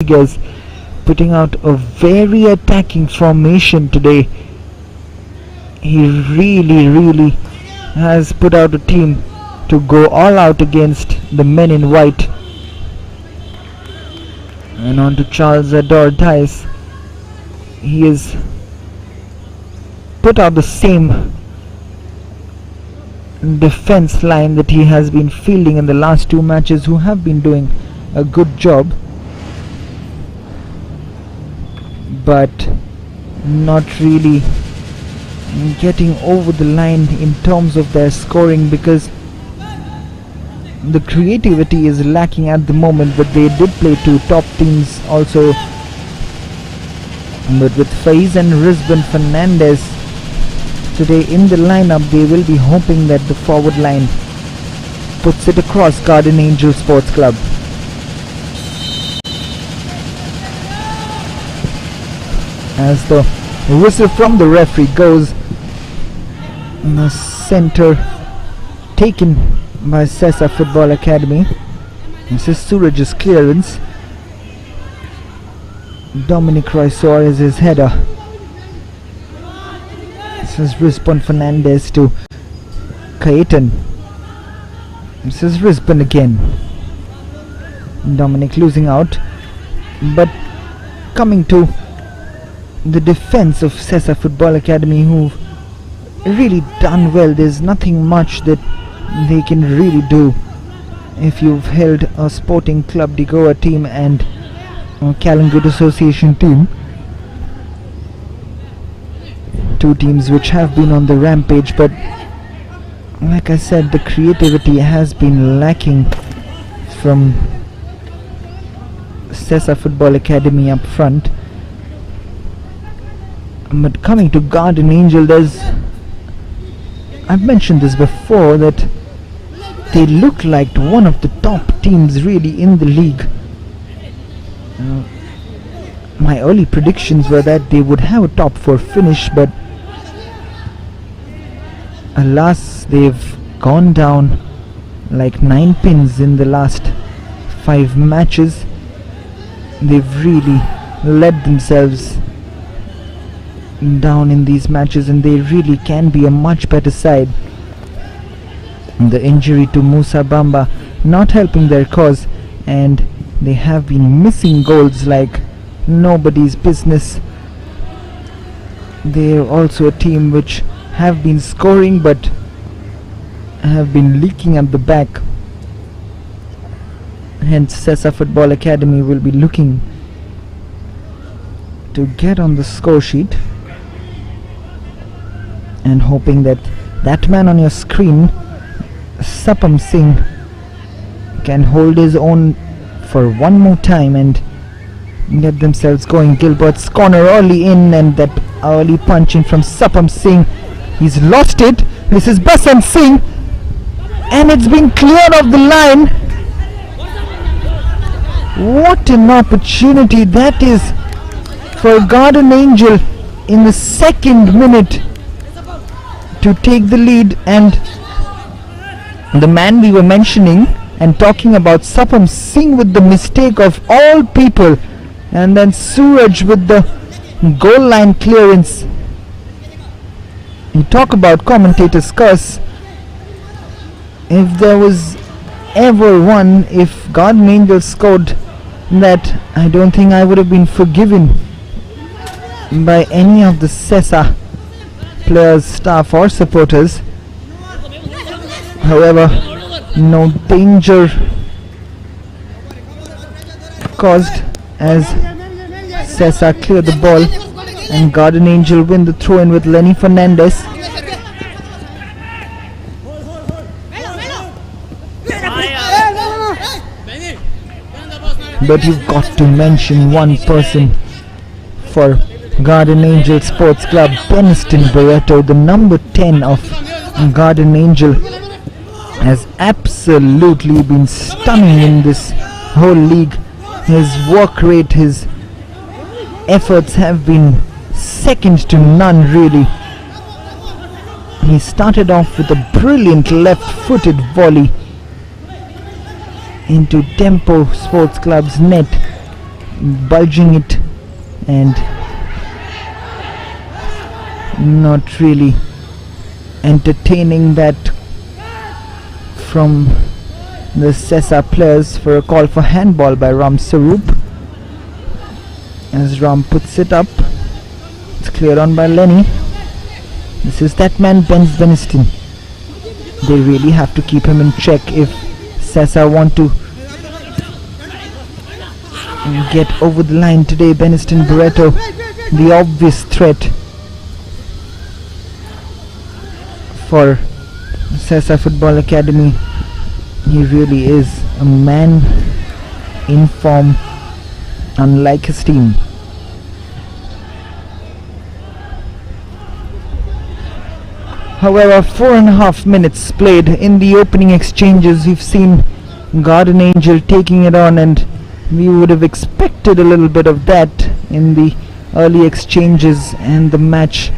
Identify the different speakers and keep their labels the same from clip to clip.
Speaker 1: Rodriguez putting out a very attacking formation today. He really has put out a team to go all out against the men in white. And on to Charles Ador Dice. He has put out the same defense line that he has been fielding in the last two matches, who have been doing a good job, but not really getting over the line in terms of their scoring, because the creativity is lacking at the moment. But they did play two top teams also, but with Faiz and Rizban Fernandez today in the lineup, they will be hoping that the forward line puts it across Garden Angel Sports Club. As the whistle from the referee goes, the center taken by SESA Football Academy. This is Suraj's clearance. Dominic Roy Suarez's header. This is Rizban Fernandez to Kayetan. This is Rizban again. Dominic losing out, but coming to the defense of SESA Football Academy, who've really done well. There's nothing much that they can really do. If you've held a Sporting Club de Goa team and a Calangute Association team, two teams which have been on the rampage, but like I said, the creativity has been lacking from SESA Football Academy up front. But coming to Garden Angel, I've mentioned this before, that they look like one of the top teams really in the league. My early predictions were that they would have a top 4 finish, but alas, they've gone down like 9 pins in the last 5 matches. They've really let themselves down in these matches, and they really can be a much better side. The injury to Musa Bamba not helping their cause, and they have been missing goals like nobody's business. They're also a team which have been scoring but have been leaking at the back. Hence SESA Football Academy will be looking to get on the score sheet and hoping that that man on your screen, Sapam Singh, can hold his own for one more time and get themselves going. Gilbert's corner early in, and that early punching from Sapam Singh. He's lost it. This is Basant Singh, and it's been cleared off the line. What an opportunity that is for Garden Angel in the 2nd minute to take the lead. And the man we were mentioning and talking about, Sapam Singh, with the mistake of all people, and then Suraj with the goal line clearance. You talk about commentator's curse. If there was ever one, if Garden Angel scored that, I don't think I would have been forgiven by any of the SESA players, staff or supporters. However, no danger caused as SESA clear the ball, and Garden Angel win the throw-in with Lenny Fernandez. But you've got to mention one person for Garden Angel Sports Club, Beniston Barreto, the number 10 of Garden Angel, has absolutely been stunning in this whole league. His work rate, his efforts have been second to none really. He started off with a brilliant left-footed volley into Tempo Sports Club's net, bulging it and not really entertaining that from the SESA players for a call for handball by Ram Sarup. As Ram puts it up, it's cleared on by Lenny. This is that man Beniston. They really have to keep him in check if SESA want to get over the line today. Beniston Barreto, the obvious threat for SESA Football Academy. He really is a man in form, unlike his team. However, 4.5 minutes played. In the opening exchanges, we've seen Garden Angel taking it on, and we would have expected a little bit of that in the early exchanges and the match,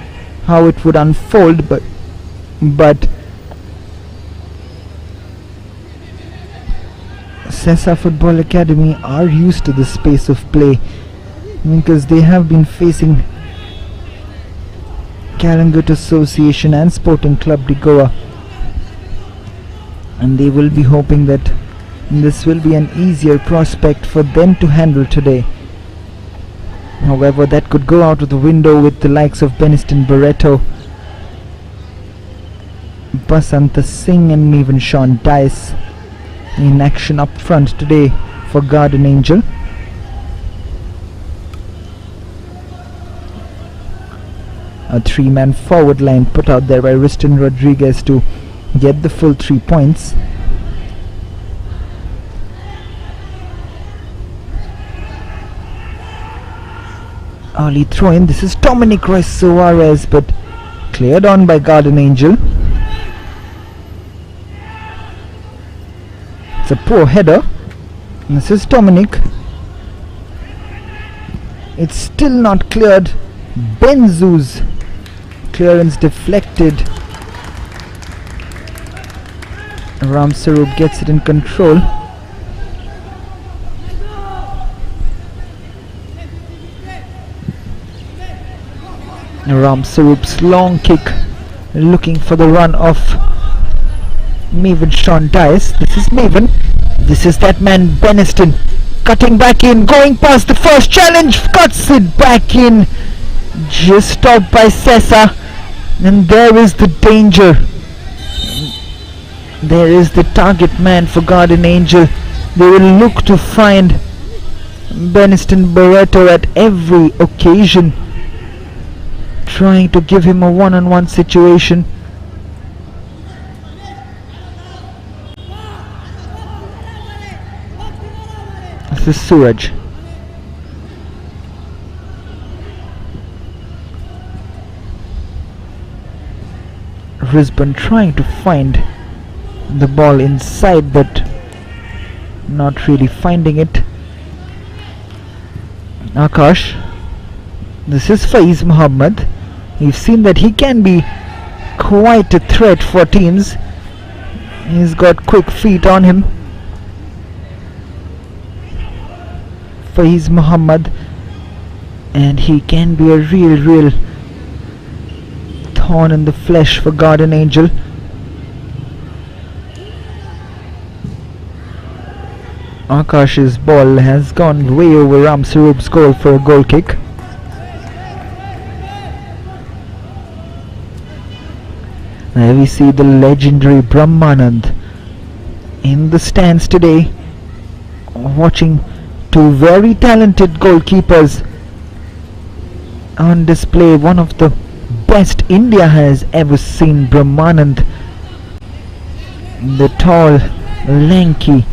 Speaker 1: how it would unfold, but SESA Football Academy are used to this pace of play because they have been facing Kalangut Association and Sporting Club de Goa, and they will be hoping that this will be an easier prospect for them to handle today. However, that could go out of the window with the likes of Beniston Barreto, Basanta Singh and even Sean Dice in action up front today for Garden Angel. A 3-man forward line put out there by Riston Rodriguez to get the full 3 points. Early throw in. This is Dominic Royce Suarez, but cleared on by Garden Angel. It's a poor header. This is Dominic. It's still not cleared. Benzu's clearance deflected. Ram Sarup gets it in control. Ram Sarup's long kick, looking for the run of Maven Sean Dice. This is Maven. This is that man Beniston, cutting back in, going past the first challenge, cuts it back in, just stopped by SESA, and there is the danger. There is the target man for Garden Angel. They will look to find Beniston Barreto at every occasion, trying to give him a one-on-one situation. This is Suraj. Risbon trying to find the ball inside, but not really finding it. Akash. This is Faiz Muhammad. We've seen that he can be quite a threat for teams. He's got quick feet on him. Faiz Muhammad, and he can be a real thorn in the flesh for Garden Angel. Akash's ball has gone way over Ram Sarup's goal for a goal kick. There we see the legendary Brahmanand in the stands today, watching two very talented goalkeepers on display. One of the best India has ever seen, Brahmanand, the tall, lanky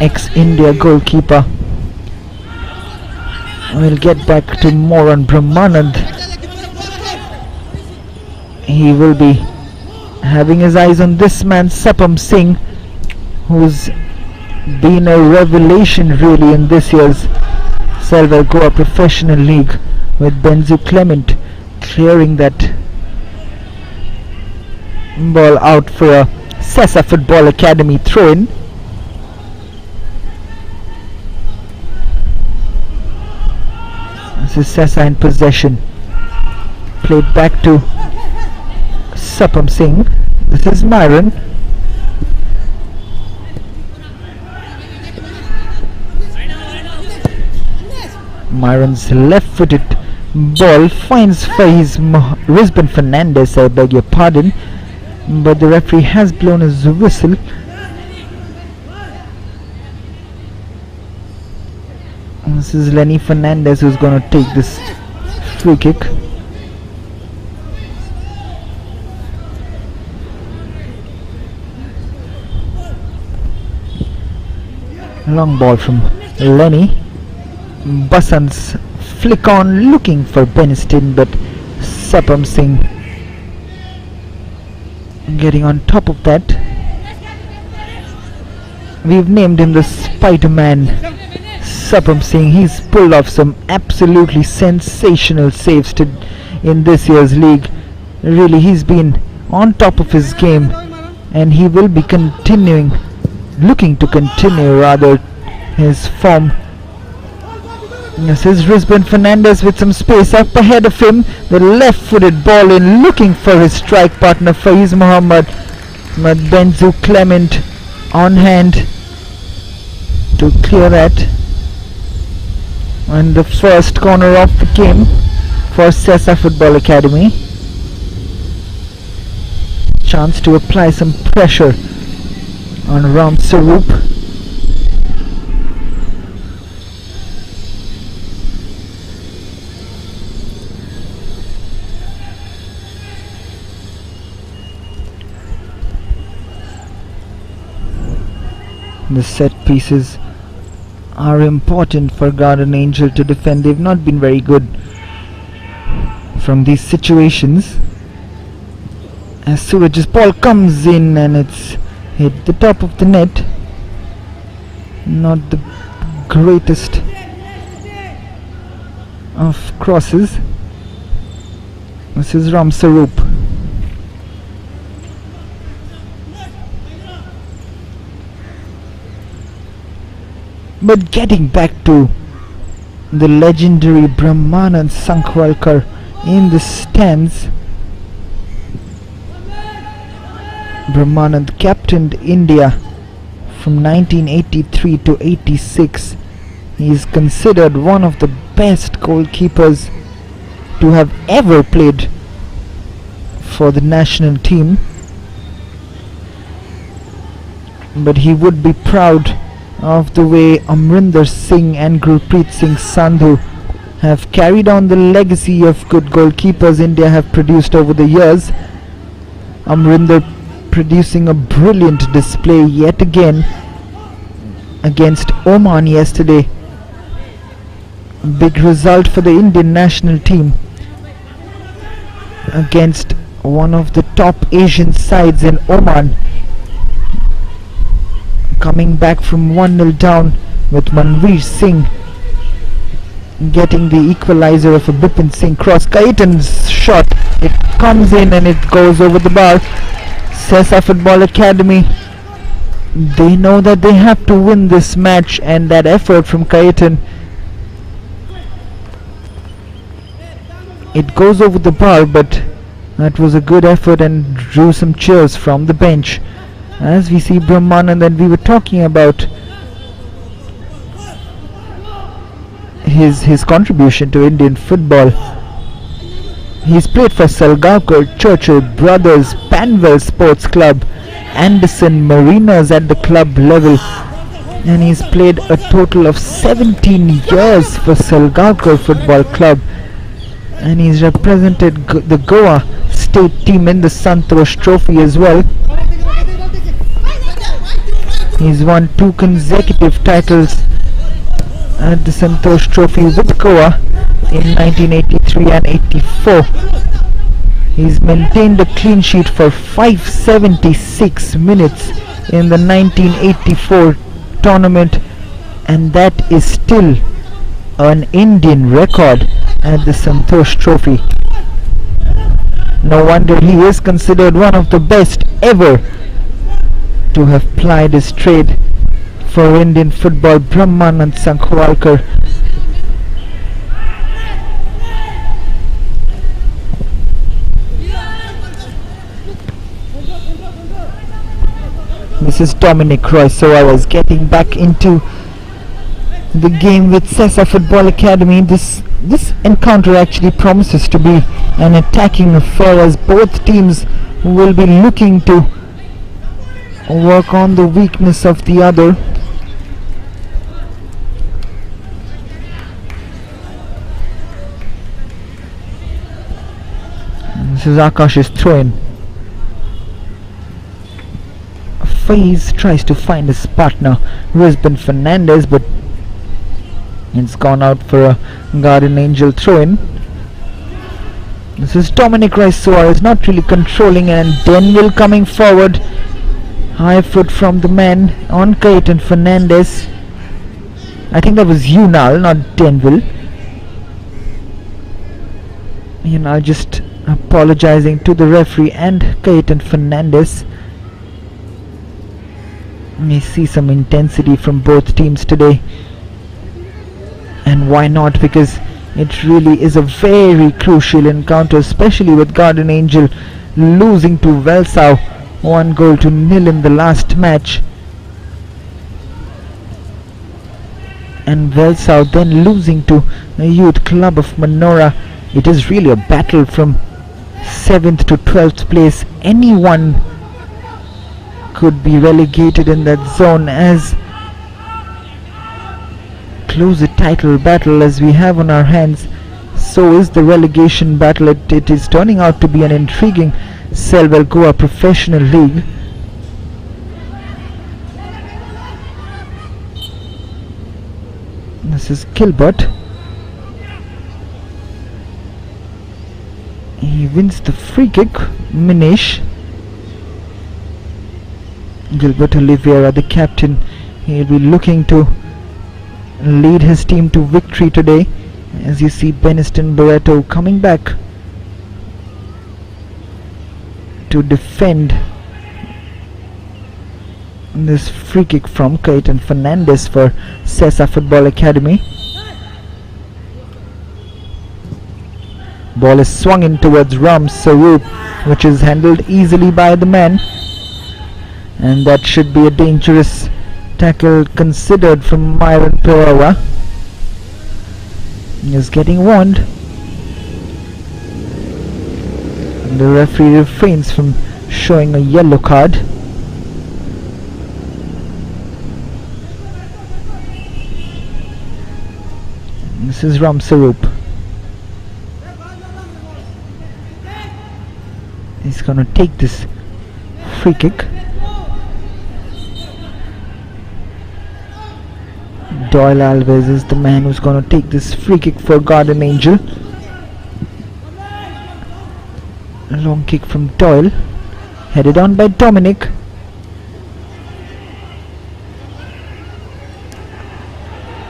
Speaker 1: ex-India goalkeeper. We'll get back to more on Brahmanand. He will be having his eyes on this man Sapam Singh, who's been a revelation really in this year's Selvar Goa Professional League, with Benzu Clement clearing that ball out for a SESA Football Academy throw-in. This is SESA in possession. Played back to Sapam Singh. This is Myron. Myron's left-footed ball finds Faiz Rizban Fernandez, I beg your pardon, but the referee has blown his whistle. This is Lenny Fernandez who's going to take this free kick. Long ball from Lenny. Basant's flick on looking for Beniston, but Sapam Singh getting on top of that. We've named him the Spider-Man, Sapam Singh. He's pulled off some absolutely sensational saves in this year's league. Really, he's been on top of his game, and he will be looking to continue rather his form. This is Rizban Fernandez with some space up ahead of him. The left-footed ball in, looking for his strike partner Faiz Muhammad. But Benzu Clement on hand to clear that. And the first corner of the game for SESA Football Academy. Chance to apply some pressure on Ram Saroop. The set pieces are important for Garden Angel to defend. They've not been very good from these situations. As Suraj's ball comes in and it's hit the top of the net. Not the greatest of crosses. This is Ram Saroop. But getting back to the legendary Brahmanand Sankhwalkar in the stands. Brahmanand captained India from 1983 to 86. He is considered one of the best goalkeepers to have ever played for the national team. But he would be proud of the way Amrinder Singh and Gurpreet Singh Sandhu have carried on the legacy of good goalkeepers India have produced over the years. Amrinder producing a brilliant display yet again against Oman yesterday. Big result for the Indian national team against one of the top Asian sides in Oman. Coming back from 1-0 down with Manveer Singh getting the equalizer of a Bipin Singh cross. Kaitan's shot, it comes in and it goes over the bar. SESA Football Academy, they know that they have to win this match, and that effort from Kaitan, it goes over the bar, but that was a good effort and drew some cheers from the bench. As we see Brahmanand, and we were talking about his contribution to Indian football. He's played for Salgaonkar, Churchill Brothers, Panvel Sports Club, Anderson Mariners at the club level, and he's played a total of 17 years for Salgaonkar Football Club, and he's represented the Goa state team in the Santosh Trophy as well. He's won 2 consecutive titles at the Santosh Trophy with Goa in 1983 and 84. He's maintained a clean sheet for 576 minutes in the 1984 tournament, and that is still an Indian record at the Santosh Trophy. No wonder he is considered one of the best ever to have plied his trade for Indian football. Brahmanand Sankhwalkar. This is Dominic Roy Suarez getting back into the game with SESA Football Academy. This encounter actually promises to be an attacking affair, as both teams will be looking to work on the weakness of the other. This is Akash's throw-in. Faiz tries to find his partner Rizban Fernandez, but it's gone out for a Guardian Angel throw-in. This is Dominic Rice Suarez not really controlling, and Denville coming forward. High foot from the man on Clayton Fernandez. I think that was Unal, not Denville. Unal just apologizing to the referee and Clayton Fernandez. We see some intensity from both teams today, and why not, because it really is a very crucial encounter, especially with Guardian Angel losing to Velsau 1-0 in the last match, and Velsau then losing to the Youth Club of Manora. It is really a battle from 7th to 12th place. Anyone could be relegated in that zone, as close a title battle as we have on our hands. So is the relegation battle. It is turning out to be an intriguing Selval Goa Professional League. This is Gilbert. He wins the free kick. Minish. Gilbert Oliveira, the captain, he'll be looking to lead his team to victory today, as you see Beniston Barreto coming back to defend this free kick from Clayton Fernandez for SESA Football Academy. Ball is swung in towards Ram Sarup, which is handled easily by the man, and that should be a dangerous tackle considered from Myron Pereira. He is getting warned. And the referee refrains from showing a yellow card. This is Ram Sarup. He's gonna take this free kick. Doyle Alves is the man who's going to take this free kick for Guardian Angel. A long kick from Doyle, headed on by Dominic.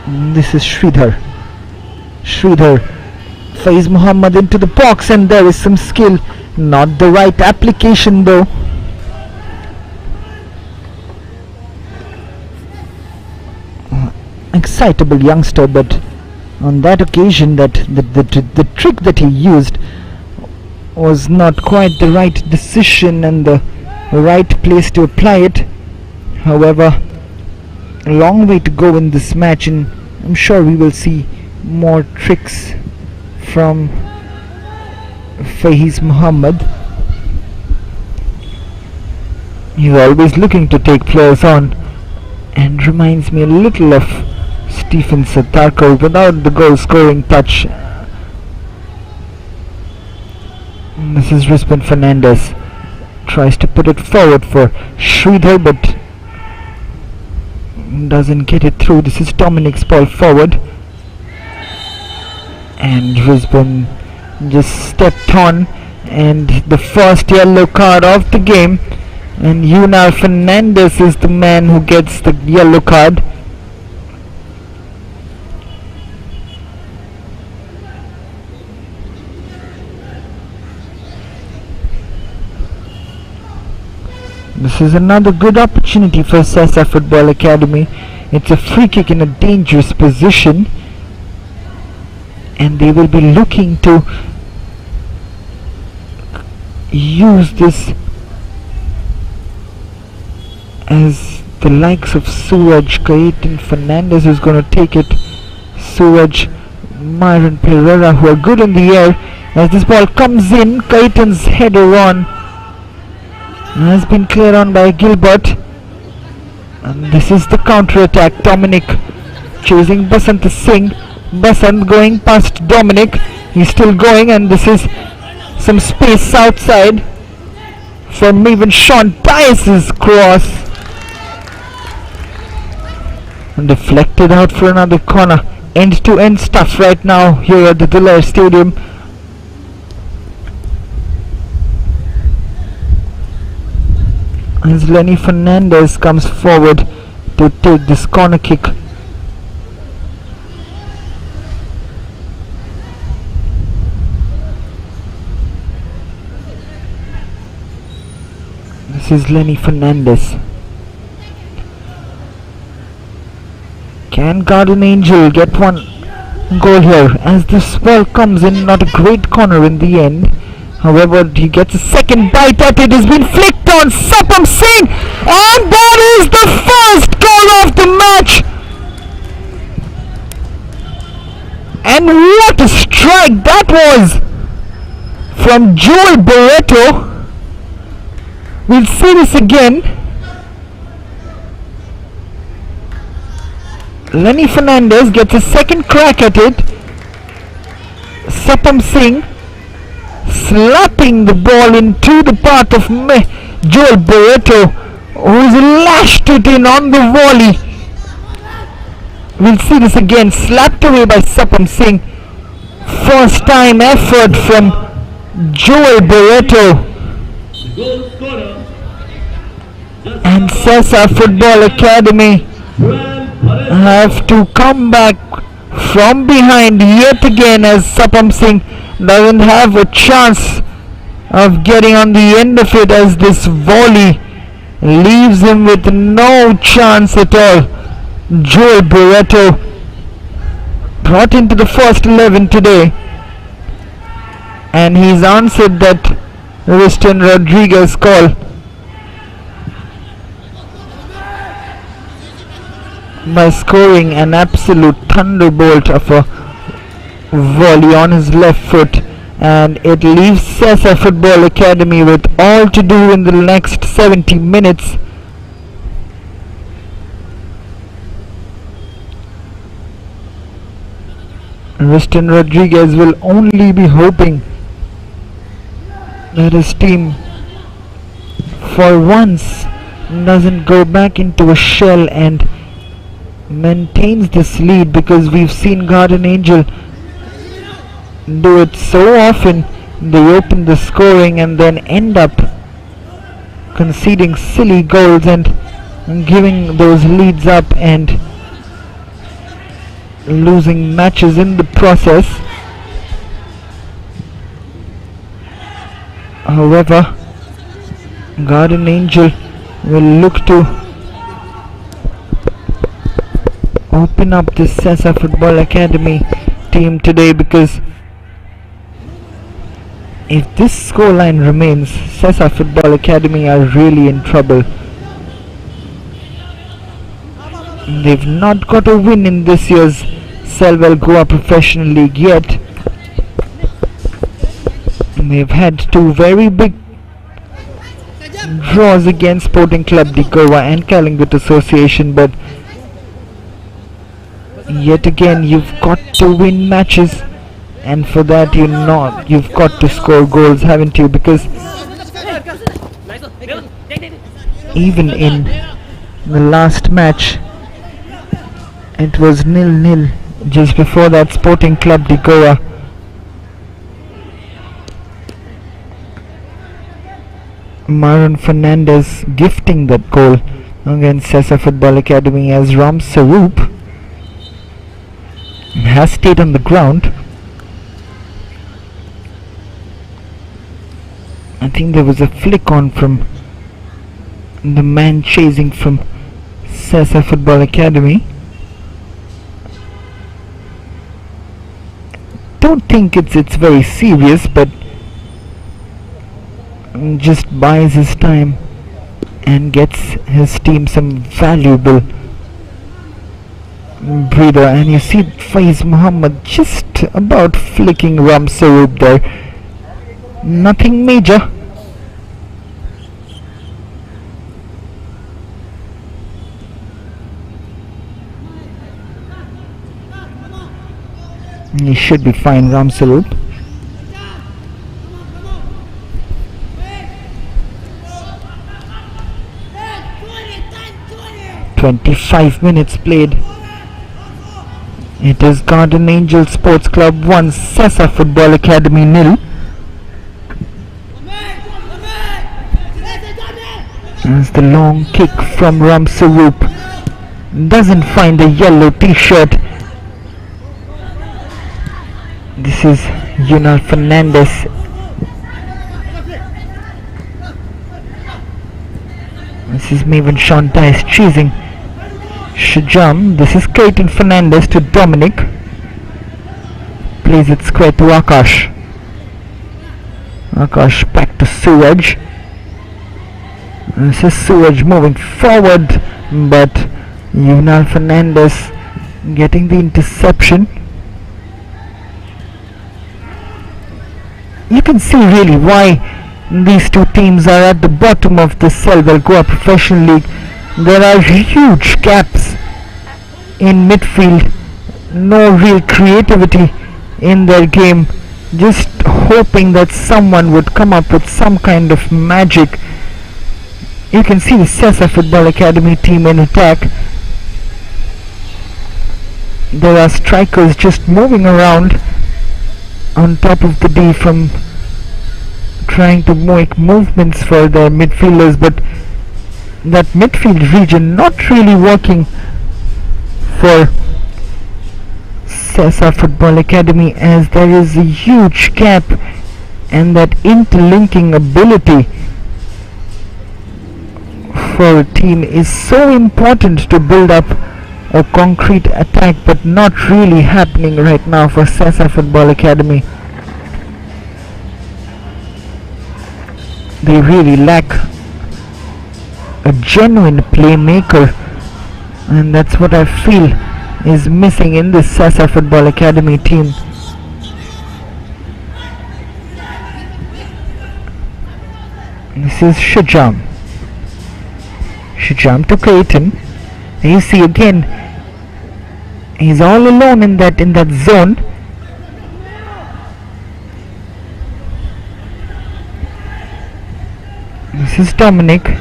Speaker 1: This is Sridhar. Faiz Muhammad into the box, and there is some skill. Not the right application though. Excitable youngster, but on that occasion the trick that he used was not quite the right decision and the right place to apply it. However, a long way to go in this match, and I'm sure we will see more tricks from Faiz Muhammad. He's always looking to take players on, and reminds me a little of Stephen Satarko without the goal scoring touch. This is Rizban Fernandez, tries to put it forward for Sridhar, but doesn't get it through. This is Dominic's ball forward, and Rizban just stepped on, and the first yellow card of the game, and Unal Fernandez is the man who gets the yellow card. This is another good opportunity for SESA Football Academy. It's a free kick in a dangerous position, and they will be looking to use this as the likes of Suraj, Kaiten, Fernandez is going to take it. Suraj, Myron Pereira, who are good in the air. As this ball comes in, Kaiten's header on has been cleared on by Gilbert. And this is the counter-attack. Dominic chasing Basant Singh. Basant going past Dominic. He's still going, and this is some space outside from even Sean Dias's cross. And deflected out for another corner. End-to-end stuff right now here at the Dulair Stadium. As Lenny Fernandez comes forward to take this corner kick. This is Lenny Fernandez. Can Garden Angel get one goal here? As this ball comes in, not a great corner in the end. However, he gets a second bite at it. Has been flicked on Sapam Singh, and that is the first goal of the match. And what a strike that was from Joel Barreto. We'll see this again. Lenny Fernandez gets a second crack at it. Sapam Singh slapping the ball into the path of Joel Barreto, who's lashed it in on the volley. We'll see this again, slapped away by Sapam Singh. First time effort from Joel Barreto. And SESA Football Academy have to come back from behind yet again, as Sapam Singh doesn't have a chance of getting on the end of it, as this volley leaves him with no chance at all. Joel Barreto brought into the first 11 today, and he's answered that Riston Rodriguez call by scoring an absolute thunderbolt of a volley on his left foot, and it leaves SESA Football Academy with all to do in the next 70 minutes. Riston Rodriguez will only be hoping that his team for once doesn't go back into a shell and maintains this lead, because we've seen Garden Angel do it so often. They open the scoring and then end up conceding silly goals and giving those leads up and losing matches in the process. However, Garden Angel will look to open up this SESA Football Academy team today, because if this scoreline remains, SESA Football Academy are really in trouble. They've not got a win in this year's Selwell Goa Professional League yet. They've had two very big draws against Sporting Club de Goa and Collingwood Association, but yet again you've got to win matches, and for that you've got to score goals, haven't you? Because even in the last match it was 0-0. Just before that, Sporting Club de Goa Myron Fernandez gifting that goal against SESA Football Academy, as Ram Saroop has stayed on the ground. I think there was a flick on from the man chasing from SESA Football Academy. Don't think it's very serious, but just buys his time and gets his team some valuable breather. And you see Faiz Muhammad just about flicking Ram Saroop there. Nothing major. He should be fine, Ram Saroop. "25 minutes played. It is Garden Angel Sports Club 1, SESA Football Academy 0. As the long kick from Ram Saroop doesn't find a yellow t-shirt. This is Yunal Fernandez. This is Maven Sean Dice chasing Shajam. This is Clayton Fernandez to Dominic. Plays it square to Akash. Akash back to Suraj. This is Suraj moving forward, but Yunal Fernandez getting the interception. You can see really why these two teams are at the bottom of the Selval Goa Professional League. There are huge gaps in midfield, no real creativity in their game, just hoping that someone would come up with some kind of magic. You can see the SESA Football Academy team in attack. There are strikers just moving around on top of the D from trying to make movements for their midfielders, but that midfield region not really working for SESA Football Academy, as there is a huge gap, and that interlinking ability for a team is so important to build up a concrete attack, but not really happening right now for SESA Football Academy. They really lack a genuine playmaker, and that's what I feel is missing in this SESA Football Academy team. This is Shajam. Shajam to Clayton. You see again, he's all alone in that zone. This is Dominic.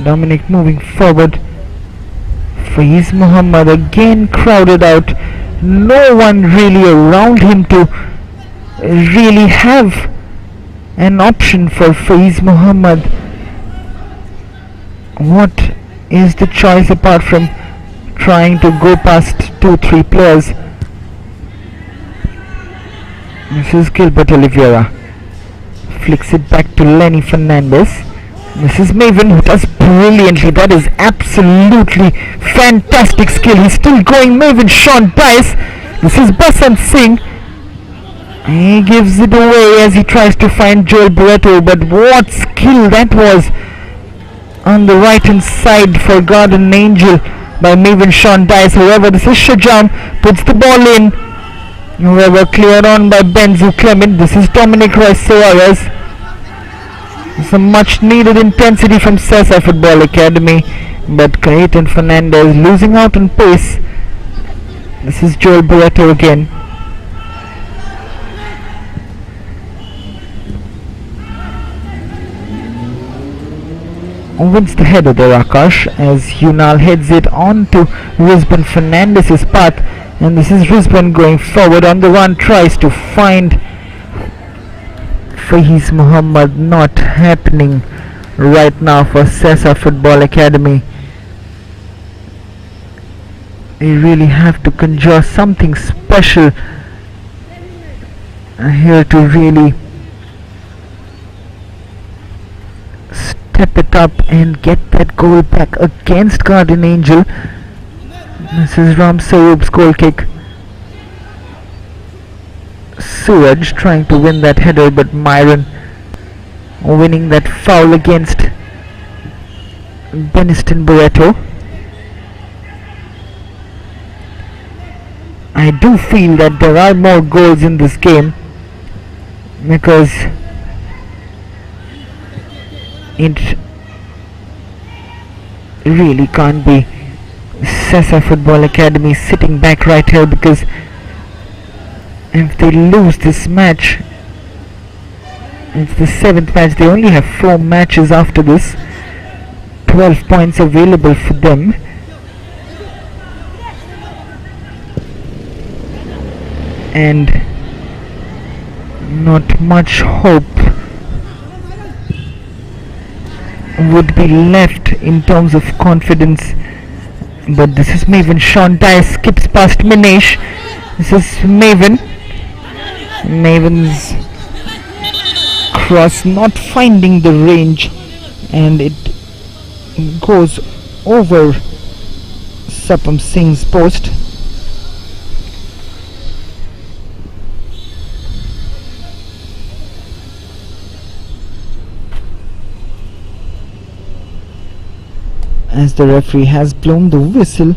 Speaker 1: Dominic moving forward. Faiz Muhammad again crowded out. No one really around him to really have an option for Faiz Muhammad. What is the choice apart from trying to go past 2-3 players? This is Gilbert Oliveira. Flicks it back to Lenny Fernandez. This is Maven, who does brilliantly. That is absolutely fantastic skill. He's still going. Maven Sean Dice. This is Basant Singh. He gives it away as he tries to find Joel Barreto, but what skill that was on the right hand side for Garden Angel by Maven Sean Dice. However, this is Shajam, puts the ball in. However, cleared on by Benzu Clement. This is Dominic Roy Suarez. Some much needed intensity from SESA Football Academy, but Clayton Fernandez losing out on pace. This is Joel Barreto again. Wins the header there, Akash, as Yunal heads it on to Rizban Fernandez's path, and this is Rizban going forward on the run, tries to find Faiz Muhammad. Not happening right now for SESA Football Academy. You really have to conjure something special here to really step it up and get that goal back against Garden Angel. This is Ram Saroop's goal kick. Suraj trying to win that header, but Myron winning that foul against Beniston Barreto. I do feel that there are more goals in this game because it really can't be SESA Football Academy sitting back right here, because if they lose this match, it's the 7th match. They only have 4 matches after this. 12 points available for them. And not much hope would be left in terms of confidence. But this is Maven. Sean Dyer skips past Minesh. This is Maven. Maven's cross not finding the range, and it goes over Sapam Singh's post. As the referee has blown the whistle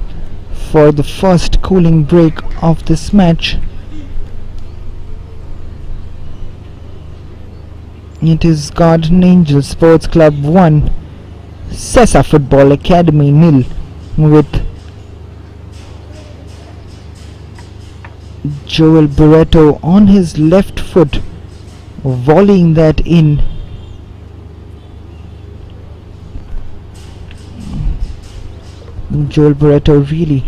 Speaker 1: for the first cooling break of this match. It is Garden Angel Sports Club 1, SESA Football Academy 0, with Joel Barreto on his left foot volleying that in. Joel Barreto really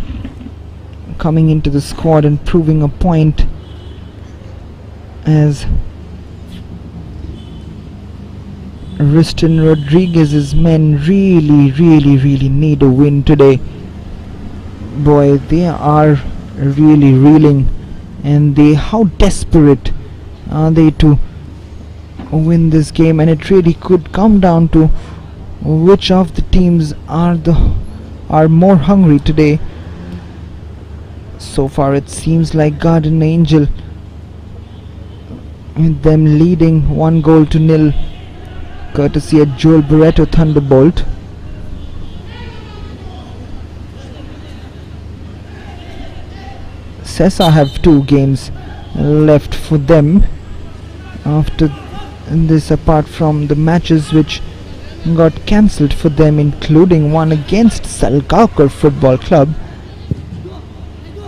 Speaker 1: coming into the squad and proving a point, as Riston Rodriguez's men really need a win today. Boy, they are really reeling, and how desperate are they to win this game, and it really could come down to which of the teams are more hungry today. So far it seems like Garden Angel, with them leading 1-0 courtesy of Joel Barreto Thunderbolt. SESA have 2 games left for them after this, apart from the matches which got cancelled for them, including one against Salgaonkar Football Club.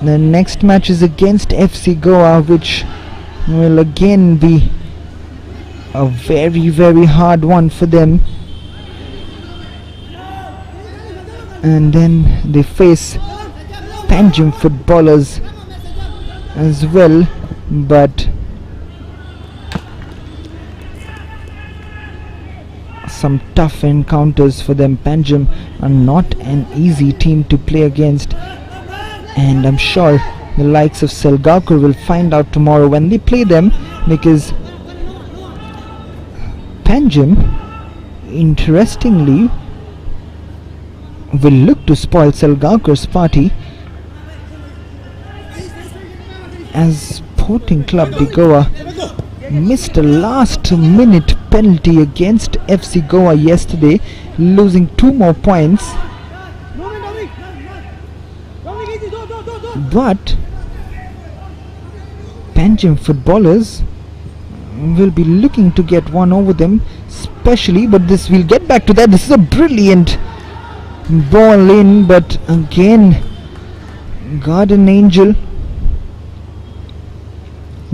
Speaker 1: The next match is against FC Goa, which will again be a very hard one for them. And then they face Panjim footballers as well, but some tough encounters for them. Panjim are not an easy team to play against, and I'm sure the likes of Salgaonkar will find out tomorrow when they play them, because Panjim, interestingly, will look to spoil Salgaonkar's party, as Sporting Club de Goa missed a last minute penalty against FC Goa yesterday, losing 2 more points. But Panjim footballers will be looking to get one over them, especially, but we'll get back to that. This is a brilliant ball in, but again Garden Angel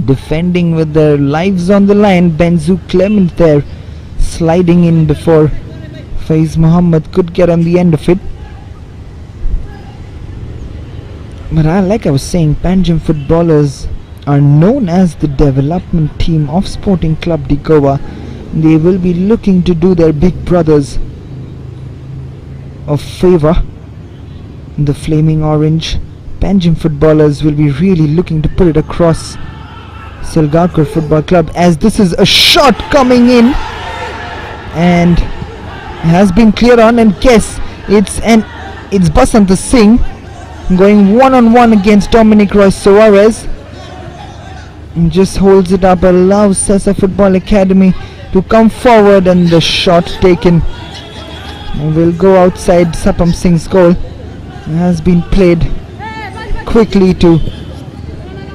Speaker 1: defending with their lives on the line. Benzu Clement there sliding in before Faiz Muhammad could get on the end of it. But like I was saying, Panjim footballers are known as the development team of Sporting Club de Goa. They will be looking to do their big brothers a favour. The Flaming Orange Panjim footballers will be really looking to put it across Salgaonkar Football Club, as this is a shot coming in and has been cleared on, and guess it's Basant Singh going one-on-one against Dominic Roy Suarez, and just holds it up, allows SESA Football Academy to come forward, and the shot taken will go outside. Sapam Singh's goal has been played quickly to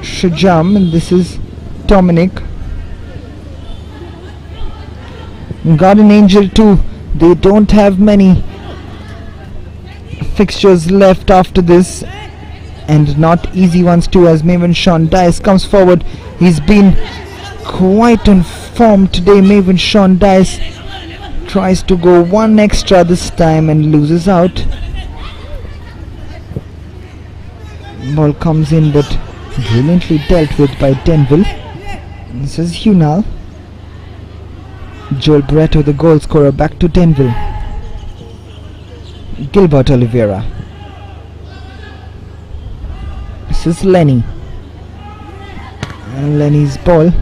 Speaker 1: Shujam, and this is Dominic. Garden Angel too, they don't have many fixtures left after this, and not easy ones too, as Maven Sean Dice comes forward. He's been quite on form today. Maven Sean Dice tries to go one extra this time and loses out. Ball comes in but brilliantly dealt with by Denville. This is Hunal. Joel Barreto, the goal scorer, back to Denville. Gilbert Oliveira. This is Lenny. And Lenny's ball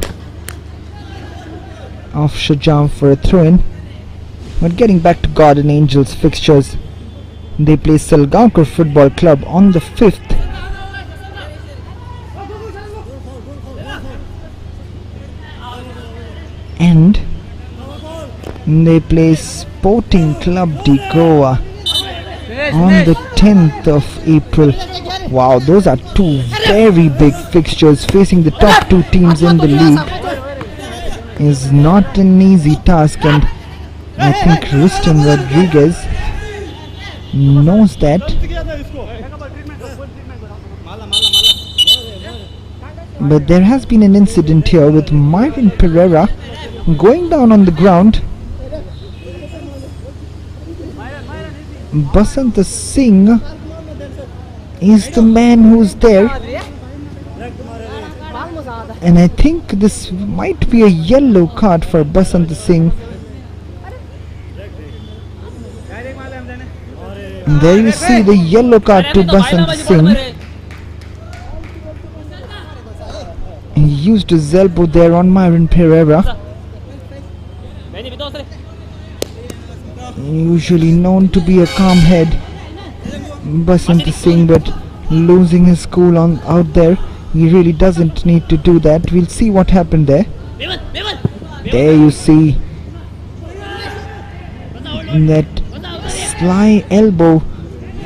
Speaker 1: off Shujam for a throw-in. But getting back to Garden Angels fixtures, they play Salgaonkar Football Club on the 5th. And they play Sporting Club de Goa on the 10th of April. Wow, those are two very big fixtures. Facing the top two teams in the league is not an easy task, and I think Rustam Rodriguez knows that. But there has been an incident here with Myron Pereira going down on the ground. Basant Singh is the man who's there, and I think this might be a yellow card for Basant Singh. And there you see the yellow card to Basant Singh. He used his elbow there on Myron Pereira, usually known to be a calm head, Basant Singh, but losing his cool on out there. He really doesn't need to do that. We'll see what happened there. There you see that sly elbow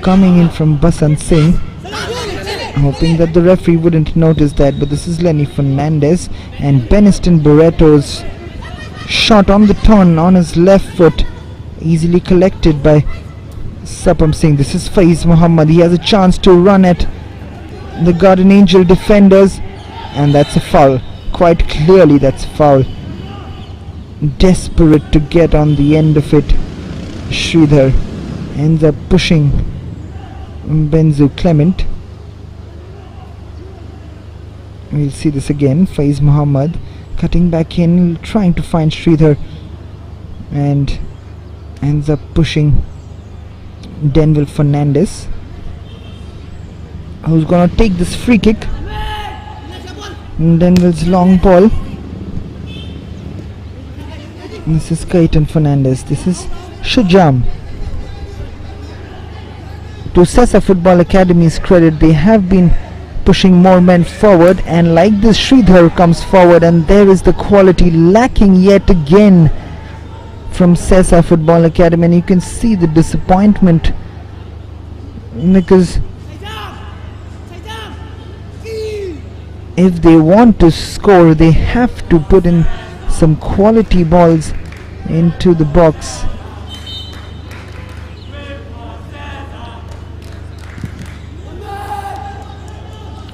Speaker 1: coming in from Basant Singh, hoping that the referee wouldn't notice that. But this is Lenny Fernandez, and Beniston Barreto's shot on the turn on his left foot, easily collected by Sapam Singh. This is Faiz Muhammad. He has a chance to run at the Garden Angel defenders, and that's a foul. Quite clearly that's a foul. Desperate to get on the end of it, Sridhar ends up pushing Benzu Clement. We'll see this again. Faiz Muhammad cutting back in, trying to find Sridhar, and ends up pushing Denville Fernandez, who's gonna take this free kick. Denville's long ball. This is Kaitan Fernandez. This is Shujam. To SESA Football Academy's credit, they have been pushing more men forward, and like this, Sridhar comes forward, and there is the quality lacking yet again from SESA Football Academy. And you can see the disappointment, because if they want to score, they have to put in some quality balls into the box.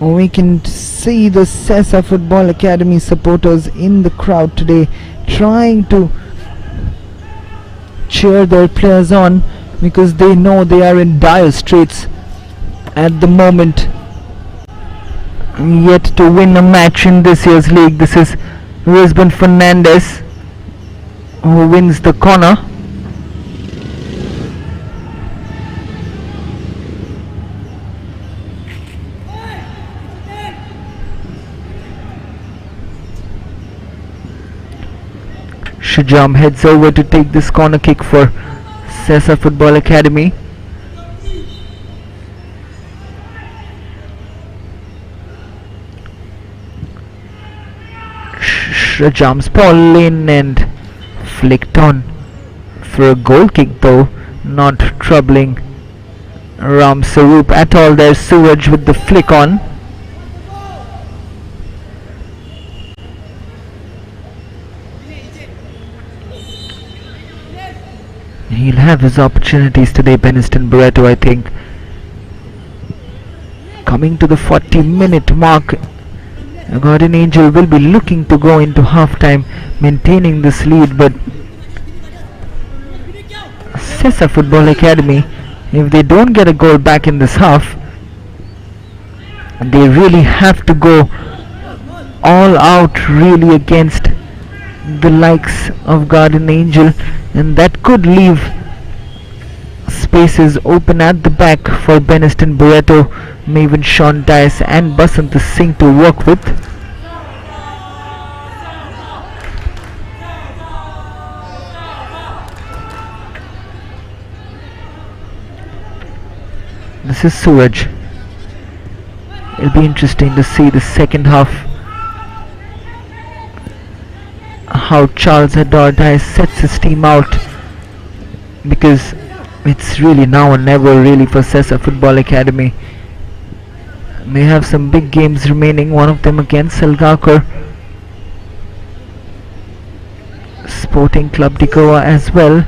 Speaker 1: We can see the SESA Football Academy supporters in the crowd today, trying to cheer their players on, because they know they are in dire straits at the moment, yet to win a match in this year's league. This is Risban Fernandez who wins the corner. Shujam heads over to take this corner kick for SESA Football Academy. Shujam's ball in and flicked on for a goal kick, though not troubling Ram Sarup at all. There's Suraj with the flick on. He'll have his opportunities today, Beniston Barreto, I think. Coming to the 40-minute mark, Guardian Angel will be looking to go into half-time maintaining this lead, but SESA Football Academy, if they don't get a goal back in this half, they really have to go all out really against the likes of Guardian Angel, and that could leave spaces open at the back for Beniston Barreto, Maven Sean Dias and Basant Singh to work with. This is Suraj. It'll be interesting to see the second half, how Charles Ador sets his team out, because it's really now or never really for SESA Football Academy. They have some big games remaining, one of them against Salgaocar, Sporting Club de Goa as well.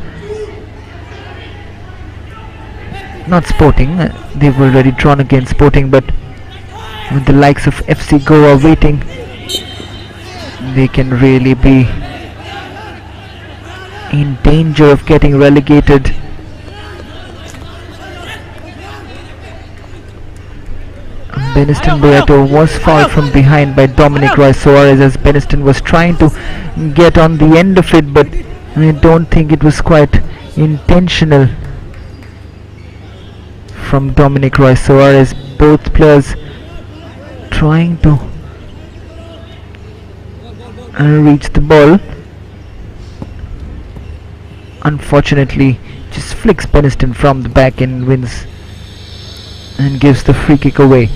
Speaker 1: Not Sporting, they've already drawn against Sporting, but with the likes of FC Goa waiting, they can really be in danger of getting relegated. Beniston Barreto was fouled from behind by Dominic Roy Soares as Beniston was trying to get on the end of it, but I don't think it was quite intentional from Dominic Roy Soares. Both players trying to reach the ball. Unfortunately, just flicks Beniston from the back and wins and gives the free kick away.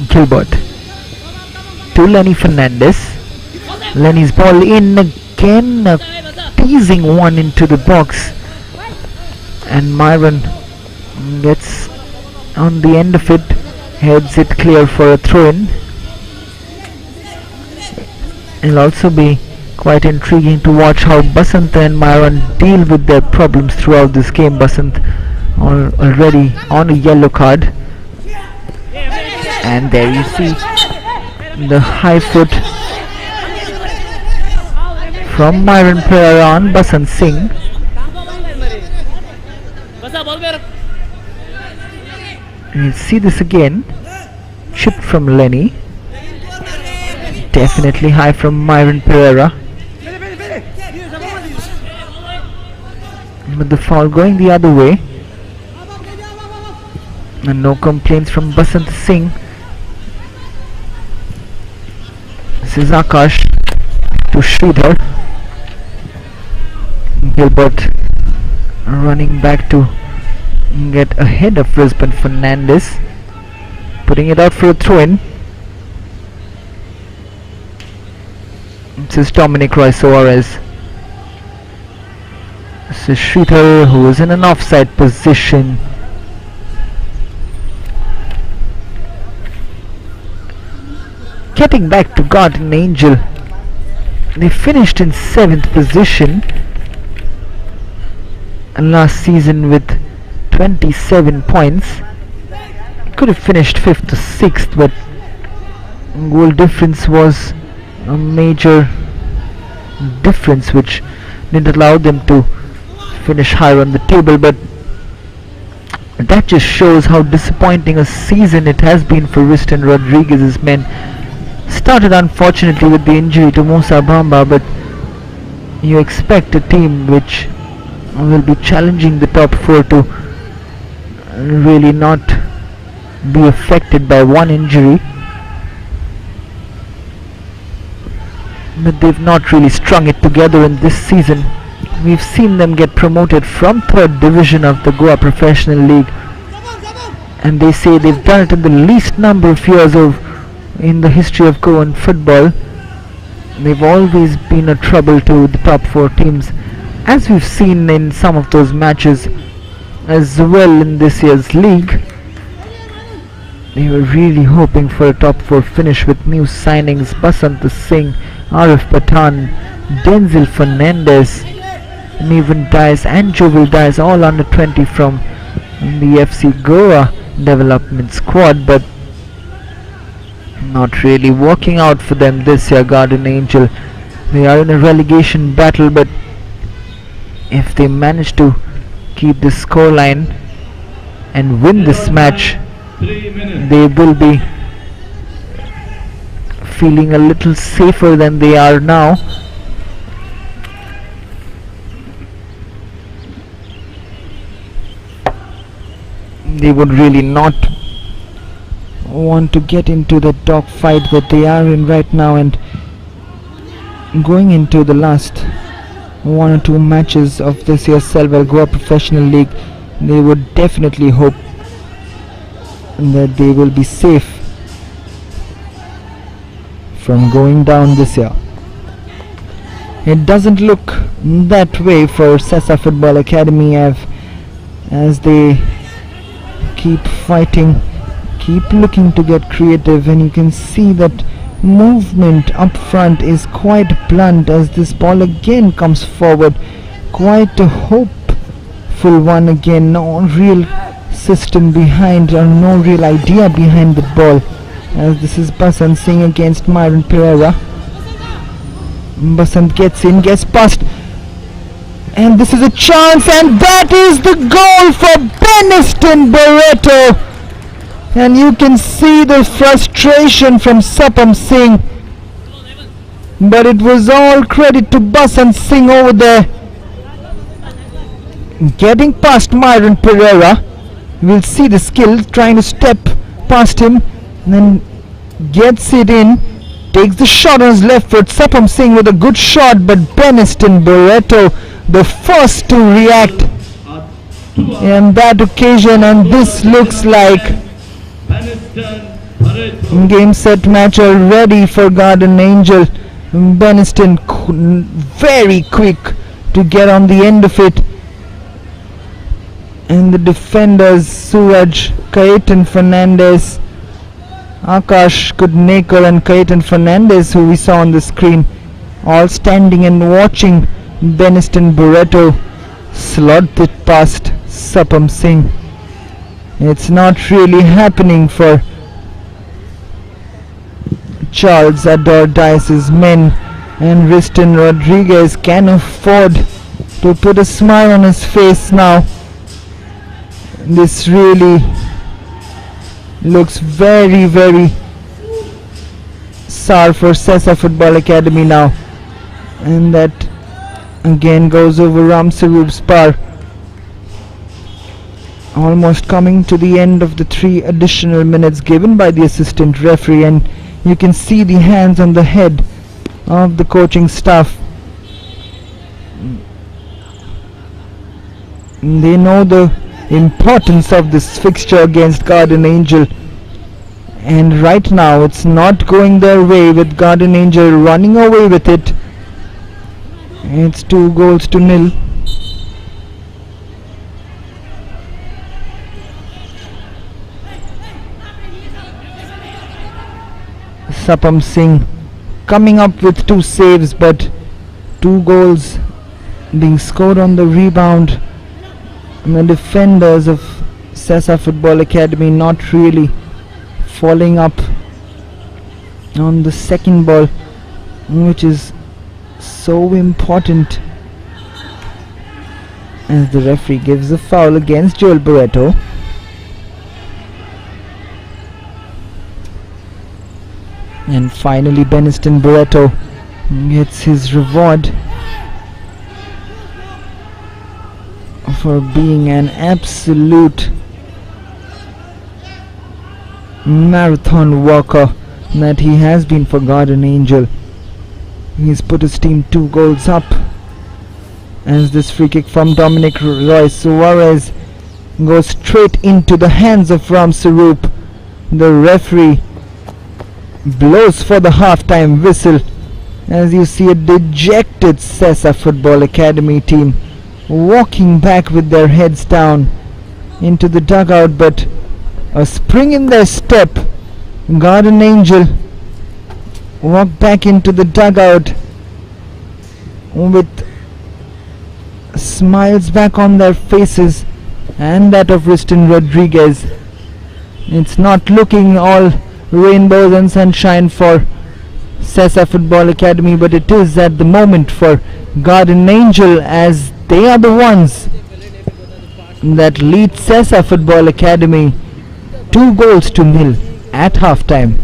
Speaker 1: Gilbert to Lenny Fernandez. Lenny's ball in again, a teasing one into the box, and Myron gets on the end of it, heads it clear for a throw-in. It'll also be quite intriguing to watch how Basant and Myron deal with their problems throughout this game. Basant already on a yellow card, and there you see the high foot from Myron Pereira on Basant Singh. And you see this again, chipped from Lenny, definitely high from Myron Pereira, but the foul going the other way, and no complaints from Basant Singh. This is Akash to Sridhar. Gilbert running back to get ahead of Brisbane Fernandez, putting it out for a throw-in. This is Dominic Roy Soares. This is Sridhar, who is in an offside position. Getting back to Guardian Angel, they finished in 7th position last season with 27 points. Could have finished 5th or 6th, but goal difference was a major difference which didn't allow them to finish higher on the table. But that just shows how disappointing a season it has been for Riston Rodriguez's men. Started unfortunately with the injury to Musa Bamba, but you expect a team which will be challenging the top 4 to really not be affected by one injury. But they've not really strung it together in this season. We've seen them get promoted from 3rd division of the Goa Professional League and they say they've done it in the least number of years in the history of Goan football. They've always been a trouble to the top 4 teams, as we've seen in some of those matches as well in this year's league. They were really hoping for a top 4 finish with new signings: Basant Singh, Arif Pathan, Denzel Fernandez, and even Dias and Jovel Dias, all under 20 from the FC Goa development squad, but not really working out for them this year. Garden Angel, they are in a relegation battle, but if they manage to keep the scoreline and win this match, they will be feeling a little safer than they are now. They would really not want to get into the dogfight that they are in right now, and going into the last 1 or 2 matches of this year's Selvar Goa Professional League, they would definitely hope that they will be safe from going down this year. It doesn't look that way for SESA Football Academy as they keep fighting, keep looking to get creative, and you can see that movement up front is quite blunt as this ball again comes forward. Quite a hopeful one again. No real system behind, or no real idea behind the ball, as this is Basant Singh against Myron Pereira. Basant gets in, gets past, and this is a chance, and that is the goal for Beniston Barreto. And you can see the frustration from Sapam Singh, but it was all credit to Basant Singh over there, getting past Myron Pereira. We'll see the skill, trying to step past him, and then gets it in, takes the shot on his left foot. Sapam Singh with a good shot, but Beniston Barreto the first to react on that occasion, and this looks like game set match already for Garden Angel. Beniston very quick to get on the end of it, and the defenders Suraj, Kayetan Fernandez, Akash Kudnekar and Kayetan Fernandez, who we saw on the screen, all standing and watching Beniston Barreto slot it past Sapam Singh. It's not really happening for Charles Ador Dias's men, and Riston Rodriguez can afford to put a smile on his face now. This really looks very, very sour for SESA Football Academy now, and that again goes over Ram Sarup's bar. Almost coming to the end of the 3 additional minutes given by the assistant referee, and you can see the hands on the head of the coaching staff. They know the importance of this fixture against Garden Angel, and right now it's not going their way, with Garden Angel running away with it. It's 2-0. Sapam Singh coming up with 2 saves, but 2 goals being scored on the rebound. And the defenders of SESA Football Academy not really following up on the second ball, which is so important, as the referee gives a foul against Joel Barreto. And finally Beniston Barreto gets his reward for being an absolute marathon walker that he has been for Garden Angel. He's put his team 2 goals up, as this free kick from Dominic Roy Suarez goes straight into the hands of Ram Sarup. The referee blows for the half-time whistle as you see a dejected SESA Football Academy team walking back with their heads down into the dugout, but a spring in their step. Garden Angel walk back into the dugout with smiles back on their faces and that of Riston Rodriguez. It's not looking all rainbows and sunshine for SESA Football Academy, but it is at the moment for Garden Angel, as they are the ones that lead SESA Football Academy 2-0 at halftime.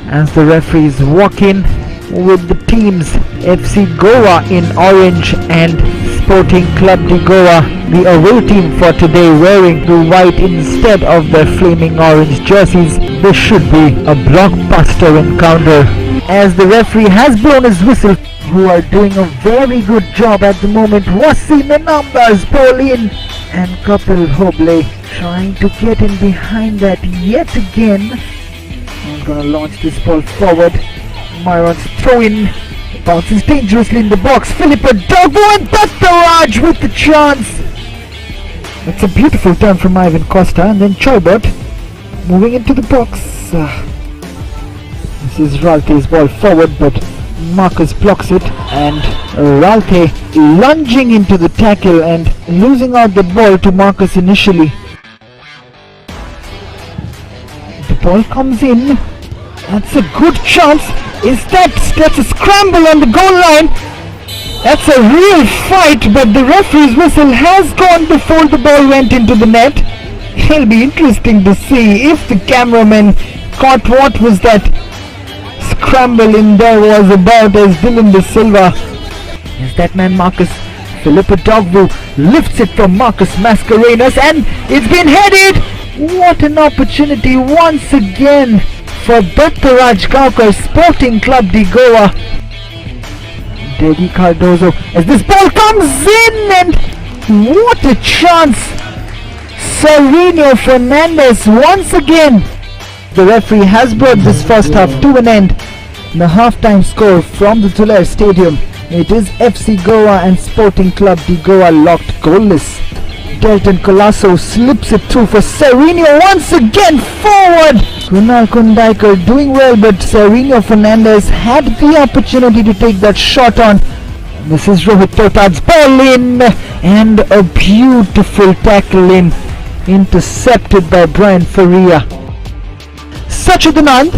Speaker 1: As the referees walk in with the teams FC Goa in orange and Sporting Club de Goa, the away team for today, wearing the white instead of their flaming orange jerseys. This should be a blockbuster encounter, as the referee has blown his whistle, who are doing a very good job at the moment. Wasim Menambas, Pauline and Kapil Hoble trying to get in behind that yet again. I'm gonna launch this ball forward. Myron's throw in, bounces dangerously in the box. Philippa Dogbo and Dattaraj with the chance. It's a beautiful turn from Ivan Costa, and then Choibot moving into the box. This is Ralthe's ball forward, but Marcus blocks it, and Ralthe lunging into the tackle and losing out the ball to Marcus initially. The ball comes in. That's a good chance. That's a scramble on the goal line. That's a real fight, but the referee's whistle has gone before the ball went into the net. It'll be interesting to see if the cameraman caught what was that scramble in there was about, as Dylan De Silva, as that man Marcus Philippa Dogvu lifts it from Marcus Mascarenas, and it's been headed. What an opportunity once again for Dattaraj Gaukar Sporting Club de Goa. Dedi Cardozo, as this ball comes in, and what a chance. Sereno Fernandez once again. The referee has brought this first half to an end. The halftime score from the Tulare Stadium, it is FC Goa and Sporting Club de Goa locked goalless. Delton Colasso slips it through for Sereno once again forward. Kunal Kundaikar doing well, but Sereno Fernandez had the opportunity to take that shot on. This is Rohit Totad's ball in, and a beautiful tackle in, intercepted by Brian Faria. Sachidanand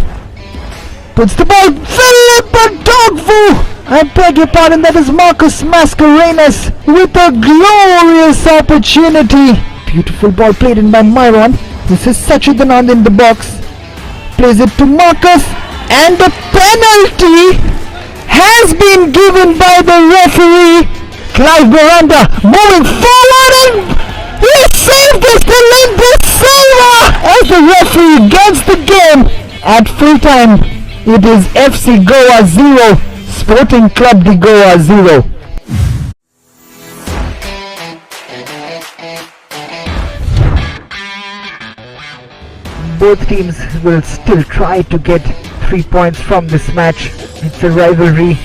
Speaker 1: puts the ball, Philippa Dogvu! I beg your pardon, that is Marcus Mascarenas with a glorious opportunity. Beautiful ball played in by Myron. This is Sachidanand in the box. Plays it to Marcus, and the penalty has been given by the referee. Clive Miranda moving forward, and he saved this to De Silva as the referee gets the game at full time. It is FC Goa 0, Sporting Club de Goa 0. Both teams will still try to get 3 points from this match. It's a rivalry.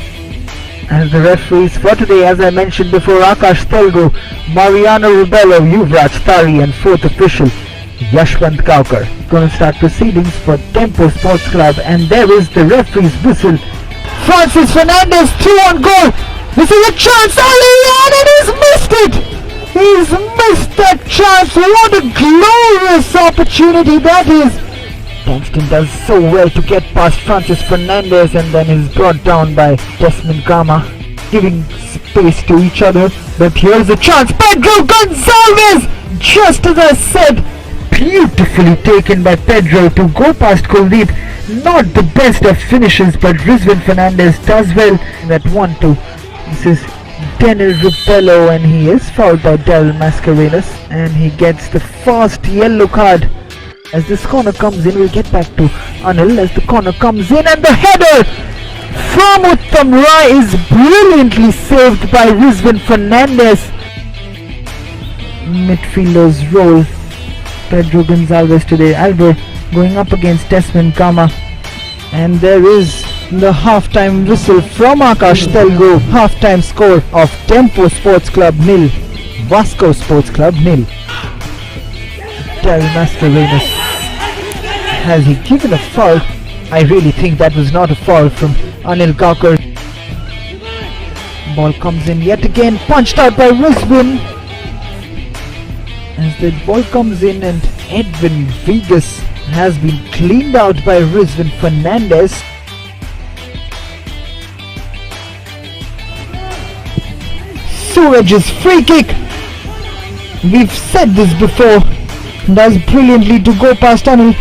Speaker 1: And the referees for today, as I mentioned before, Akash Telgu, Mariano Rubello, Yuvraj Tari, and fourth official Yashwant Gaukar. Going to start proceedings for Tempo Sports Club, and there is the referee's whistle. Francis Fernandez, 2 on goal. This is a chance, Aliyan, and he's missed it. He's missed that chance. What a glorious opportunity that is. Langston does so well to get past Francis Fernandez, and then is brought down by Desmond Gama, giving space to each other. But here's a chance, Pedro Gonzalez! Just as I said, beautifully taken by Pedro to go past Kuldeep. Not the best of finishes, but Rizwan Fernandez does well in that 1-2. This is Denil Rubello, and he is fouled by Daryl Mascarenas, and he gets the fast yellow card. As this corner comes in, we'll get back to Anil as the corner comes in, and the header from Uttam Rai is brilliantly saved by Rizwan Fernandez. Midfielders role, Pedro Gonzalez today, Albert going up against Desmond Gama, and there is the halftime whistle from Akash Telgu. Halftime score of Tempo Sports Club 0, Vasco Sports Club 0. Daryl Mascarenas, has he given a foul? I really think that was not a foul from Anil Gaukar. Ball comes in yet again, punched out by Rizwan. As the ball comes in, and Edwin Vegas has been cleaned out by Rizwan Fernandez. Suraj's free kick. We've said this before. Does brilliantly to go past Anil.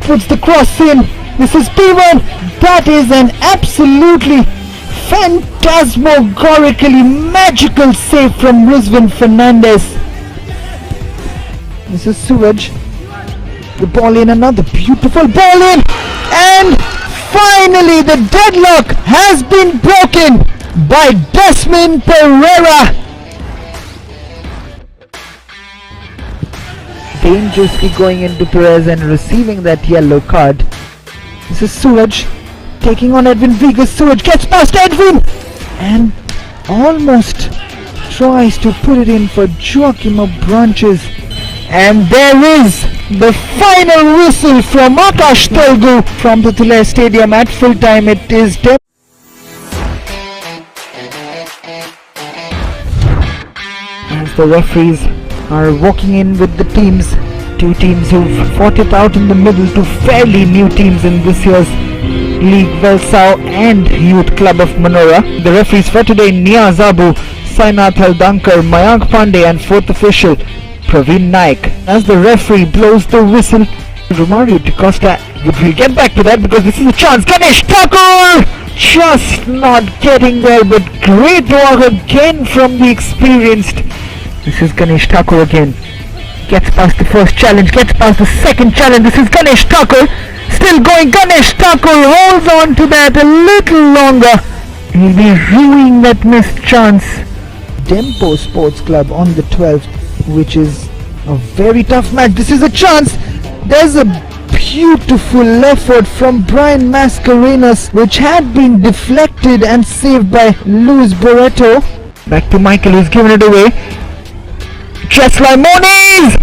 Speaker 1: Puts the cross in. This is P1. That is an absolutely phantasmagorically magical save from Rizwan Fernandez. This is Suraj. The ball in, another beautiful ball in, and finally the deadlock has been broken by Desmond Pereira. Dangerously going into Perez and receiving that yellow card. This is Suraj taking on Edwin Vegas. Suraj gets past Edwin and almost tries to put it in for Joachim Branches. And there is the final whistle from Akash Telgu from the Tulare Stadium at full time. It is as the referees are walking in with the teams. Two teams who've fought it out in the middle, two fairly new teams in this year's League Velsau and Youth Club of Manora. The referees for today: Niaz Abu, Sainath Haldankar, Mayank Pandey, and fourth official Praveen Naik. As the referee blows the whistle, Romario Da Costa, we'll get back to that because this is a chance. Ganesh Thakur just not getting there, but great work again from the experienced. This is Ganesh Thakur again. Gets past the first challenge, gets past the second challenge. This is Ganesh Thakur. Still going. Ganesh Thakur holds on to that a little longer. He'll be ruining that missed chance. Dempo Sports Club on the 12th, which is a very tough match. This is a chance. There's a beautiful effort from Brian Mascarenas, which had been deflected and saved by Luis Barreto. Back to Michael, who's given it away. Cheslai Moniz!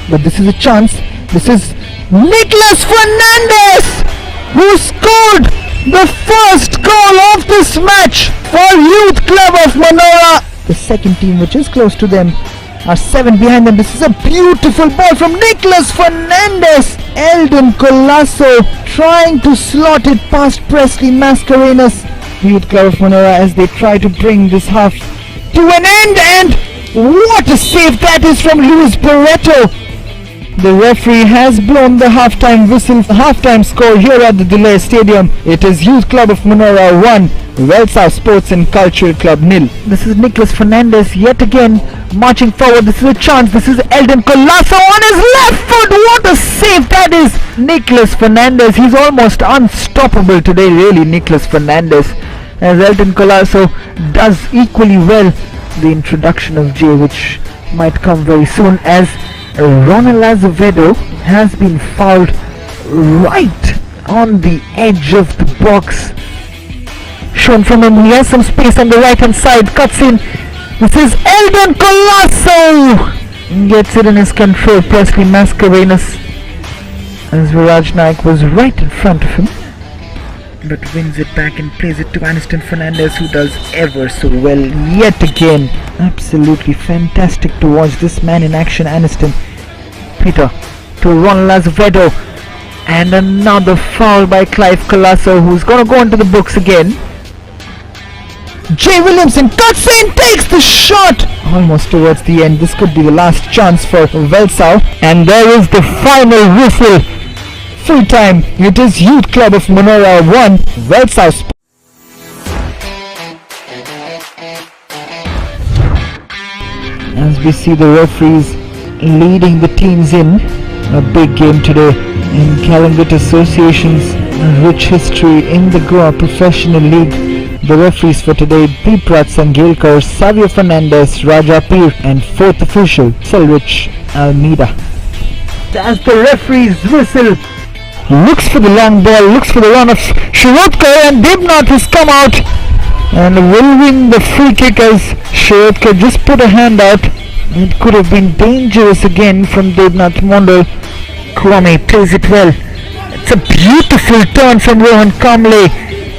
Speaker 1: But this is a chance. This is Nicholas Fernandez, who scored the first goal of this match for Youth Club of Manora. The second team, which is close to them, are 7 behind them. This is a beautiful ball from Nicholas Fernandez. Eldon Colasso trying to slot it past Presley Mascarenas. Youth Club of Manora as they try to bring this half to an end, and what a save that is from Luis Barreto. The referee has blown the halftime whistle. The halftime score here at the Delay Stadium. It is Youth Club of Manora 1, Velsau Sports and Cultural Club 0. This is Nicholas Fernandez yet again marching forward. This is a chance. This is Eldon Colasso on his left foot. What a save that is. Nicholas Fernandez, he's almost unstoppable today really, Nicholas Fernandez, as Eldon Colasso does equally well. The introduction of Jay, which might come very soon, as Ronald Azevedo has been fouled right on the edge of the box. Shown from him, he has some space on the right hand side, cuts in. This is Eldon Colasso! Gets it in his control. Presley Mascarenas, as Viraj Naik was right in front of him, but wins it back and plays it to Aniston Fernandez, who does ever so well yet again. Absolutely fantastic to watch this man in action, Aniston. Peter to Ronald Azevedo, and another foul by Clive Colasso, who's going to go into the books again. Jay Williamson cuts in, takes the shot almost towards the end. This could be the last chance for Velsau, and there is the final whistle. Full time. It is Youth Club of Manora 1, Velsau Sports. As we see the referees leading the teams in a big game today in Kalangut Association's rich history in the Goa Professional League. The referees for today: Biprat Sangelkar, Savio Fernandez, Raja Peer, and fourth official Selwich Almeida. As the referees whistle, looks for the long ball, looks for the run of Shirotkar, and Debnath has come out and will win the free kick as Shirotkar just put a hand out. It could have been dangerous again from Debnath Mondal. Kwame plays it well. It's a beautiful turn from Rohan Kamble.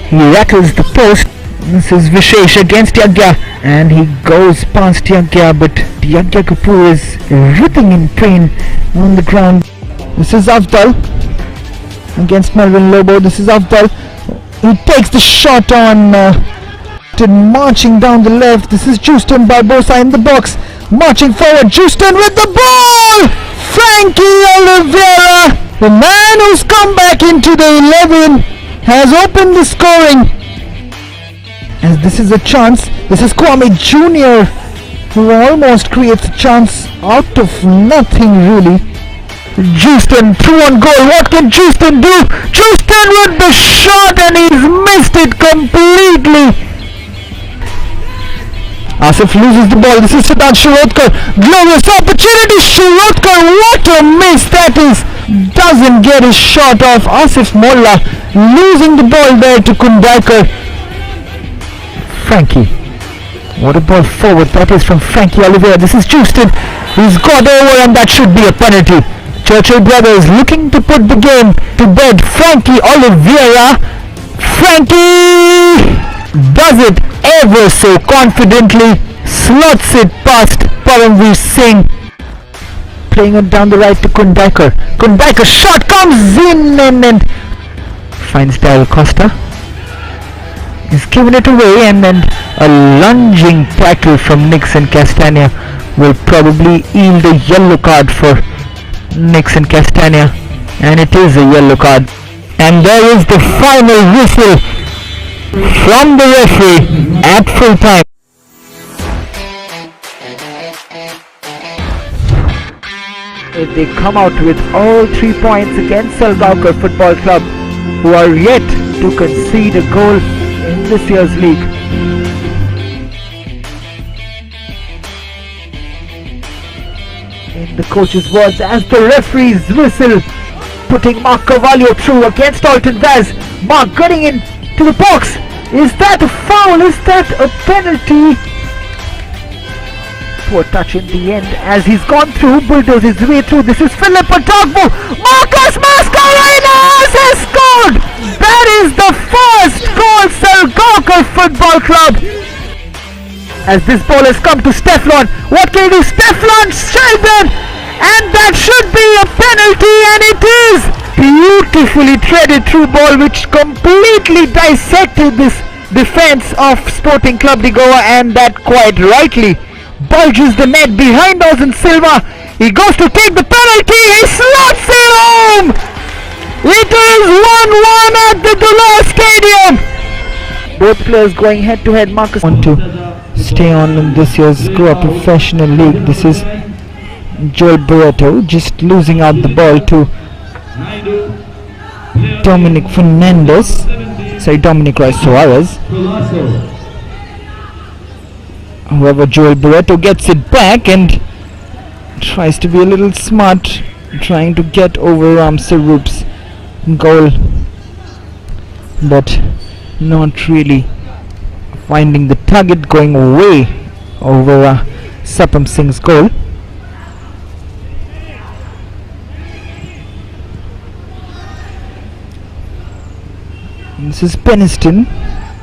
Speaker 1: He rattles the post. This is Vishesh against Yagya, and he goes past Yagya, but Yagya Kapoor is writhing in pain on the ground. This is Avdal against Melvin Lobo. This is Avdal. He takes the shot on marching down the left. This is Justin Barbosa in the box, marching forward. Justin with the ball! Frankie Oliveira, the man who's come back into the 11, has opened the scoring. As this is a chance. This is Kwame Jr., who almost creates a chance out of nothing really. Justin through on goal. What can Justin do? Justin with the shot, and he's missed it completely. Asif loses the ball. This is Siddharth Shirotkar. Glorious opportunity. Shirotkar, what a miss that is. Doesn't get his shot off. Asif Molla losing the ball there to Kundaikar. Frankie. What a ball forward that is from Frankie Oliveira. This is Justin. He's got over, and that should be a penalty. Churchill Brothers looking to put the game to bed. Frankie Oliveira. Frankie does it ever so confidently. Slots it past Paramveer Singh. Playing it down the right to Kundaikar. Kundaikar shot comes in, and finds Dal Costa. He's given it away, and then a lunging tackle from Nixon Castagna will probably yield a yellow card for Nixon Castagna, and it is a yellow card. And there is the final whistle from the referee at full time. If they come out with all 3 points against Salgaonkar Football Club, who are yet to concede a goal in this year's league. In the coach's words, as the referee's whistle, putting Mark Carvalho through against Alton Vaz. Mark getting into the box. Is that a foul? Is that a penalty? Poor touch in the end as he's gone through, bulldozes his way through. This is Philip Otogbo. Marcus Mascarenas has scored! That is the first goal Salgaonkar Football Club. As this ball has come to Stefan, what can he do? Stefan Sheldon, and that should be a penalty, and it is! Beautifully threaded through ball which completely dissected this defense of Sporting Club de Goa, and that quite rightly bulges the net behind Ozan Silva. He goes to take the penalty, he slots it home! It is 1-1 at the Dula Stadium. Both players going head to head. Marcus want to stay on in this year's Goa Professional League. This is Joel Barreto just losing out the ball to Dominic Roy Suarez. However, Joel Barreto gets it back and tries to be a little smart, trying to get over Saroop's goal, but not really finding the target, going way over Sapam Singh's goal. This is Peniston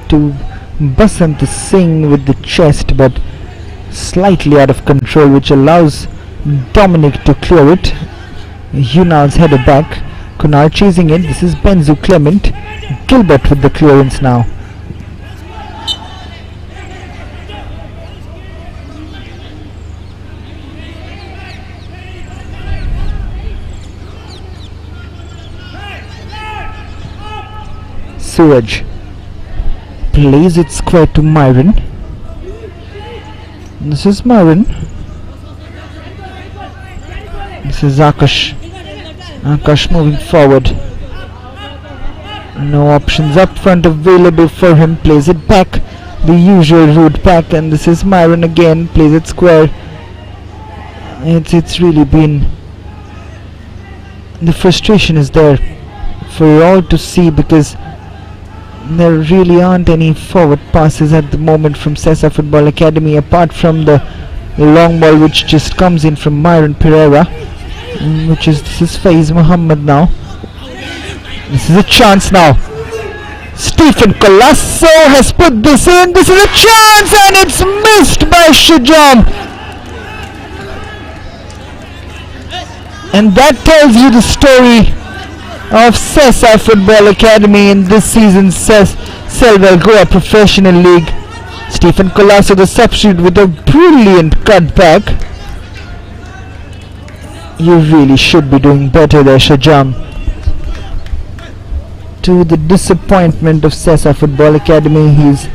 Speaker 1: to Basant Singh with the chest, but slightly out of control, which allows Dominic to clear it. Yunal's header back. Kunar chasing it. This is Benzu Clement. Gilbert with the clearance now. Suraj plays it square to Myron. This is Myron. This is Akash. Akash moving forward. No options up front available for him. Plays it back, the usual route back, and this is Myron again. Plays it square. It's really been, the frustration is there for you all to see, because there really aren't any forward passes at the moment from SESA Football Academy, apart from the long ball which just comes in from Myron Pereira, this is Faiz Muhammad now. This is a chance now. Stephen Colasso has put this in. This is a chance, and it's missed by Shujam. And that tells you the story of SESA Football Academy in this season's Selval Goa Professional League. Stephen Colasso, the substitute, with a brilliant cutback. You really should be doing better there, Shajam. To the disappointment of SESA Football Academy, he's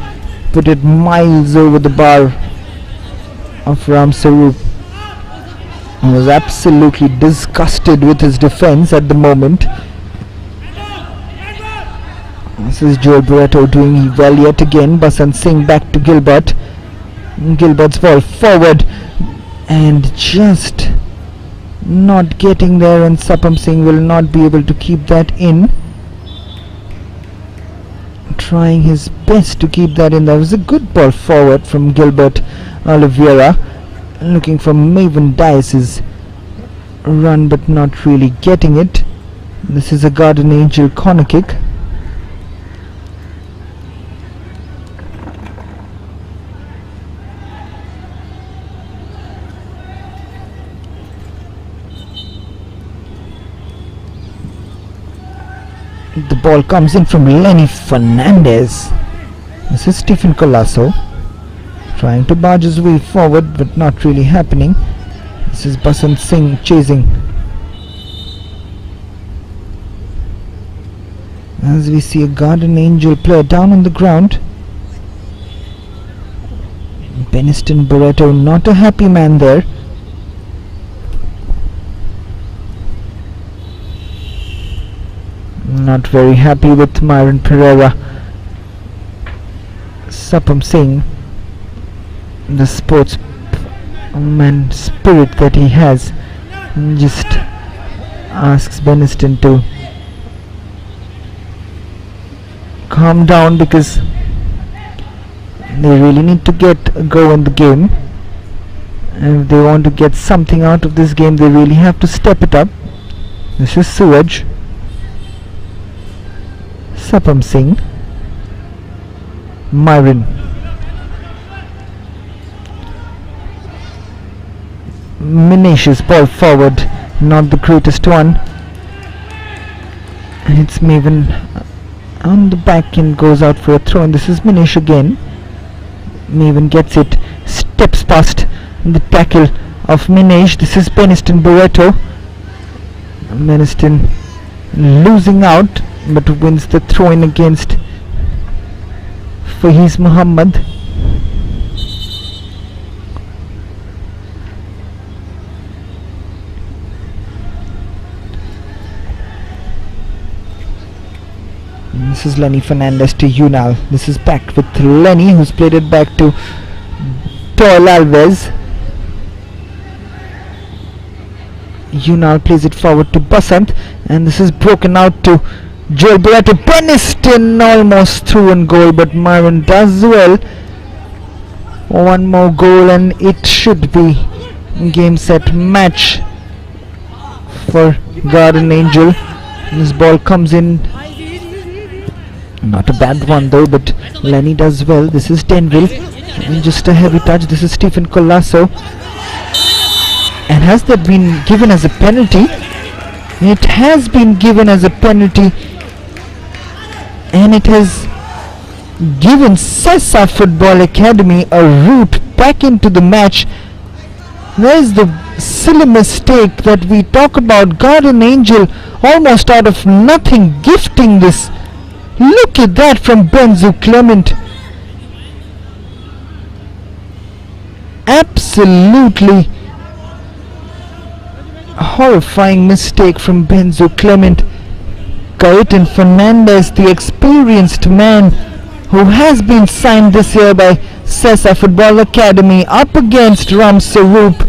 Speaker 1: put it miles over the bar of Ram Saroop. He was absolutely disgusted with his defense at the moment. This is Joel Barreto doing well yet again. Basant Singh back to Gilbert. Gilbert's ball forward and just not getting there, and Sapam Singh will not be able to keep that in. Trying his best to keep that in. That was a good ball forward from Gilbert Oliveira, looking for Maven Dice's run but not really getting it. This is a Garden Angel corner kick. The ball comes in from Lenny Fernandez. This is Stephen Colasso trying to barge his way forward, but not really happening. This is Basant Singh chasing. As we see a Garden Angel player down on the ground. Beniston Barreto, not a happy man there. Not very happy with Myron Pereira. Sapam Singh, the sportsman spirit that he has, just asks Beniston to calm down, because they really need to get a go in the game, and if they want to get something out of this game, they really have to step it up. This is Suaj. Sapam Singh, Myron, Minesh's ball forward, not the greatest one, and it's Maven on the back end, goes out for a throw, and this is Minesh again. Maven gets it, steps past the tackle of Minesh. This is Beniston Barreto. Beniston losing out, but wins the throw-in against Fahiz Muhammad. This is Lenny Fernandez to Yunal. This is back with Lenny, who's played it back to Doyle Alves. Yunal plays it forward to Basant, and this is broken out to Joel Barreto. Beniston almost through in goal, but Myron does well. One more goal and it should be game set match for Garden Angel. This ball comes in, not a bad one though, but Lenny does well. This is Denville, and just a heavy touch. This is Stephen Colasso, and has that been given as a penalty? It has been given as a penalty, and it has given SESA Football Academy a route back into the match. There's the silly mistake that we talk about. Garden Angel almost out of nothing gifting this. Look at that from Benzo Clement. Absolutely horrifying mistake from Benzo Clement. Gaetan Fernandez, the experienced man who has been signed this year by SESA Football Academy, up against Ram Saroop.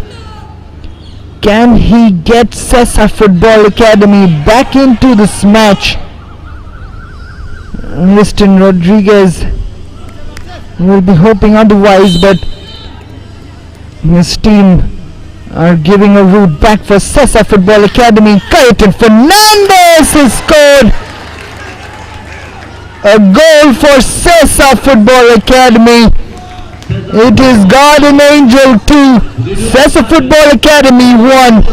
Speaker 1: Can he get SESA Football Academy back into this match? Liston Rodriguez will be hoping otherwise, but his team are giving a route back for SESA Football Academy. Gaetan Fernandez has scored a goal for SESA Football Academy. It is Garden Angel 2, SESA Football Academy 1.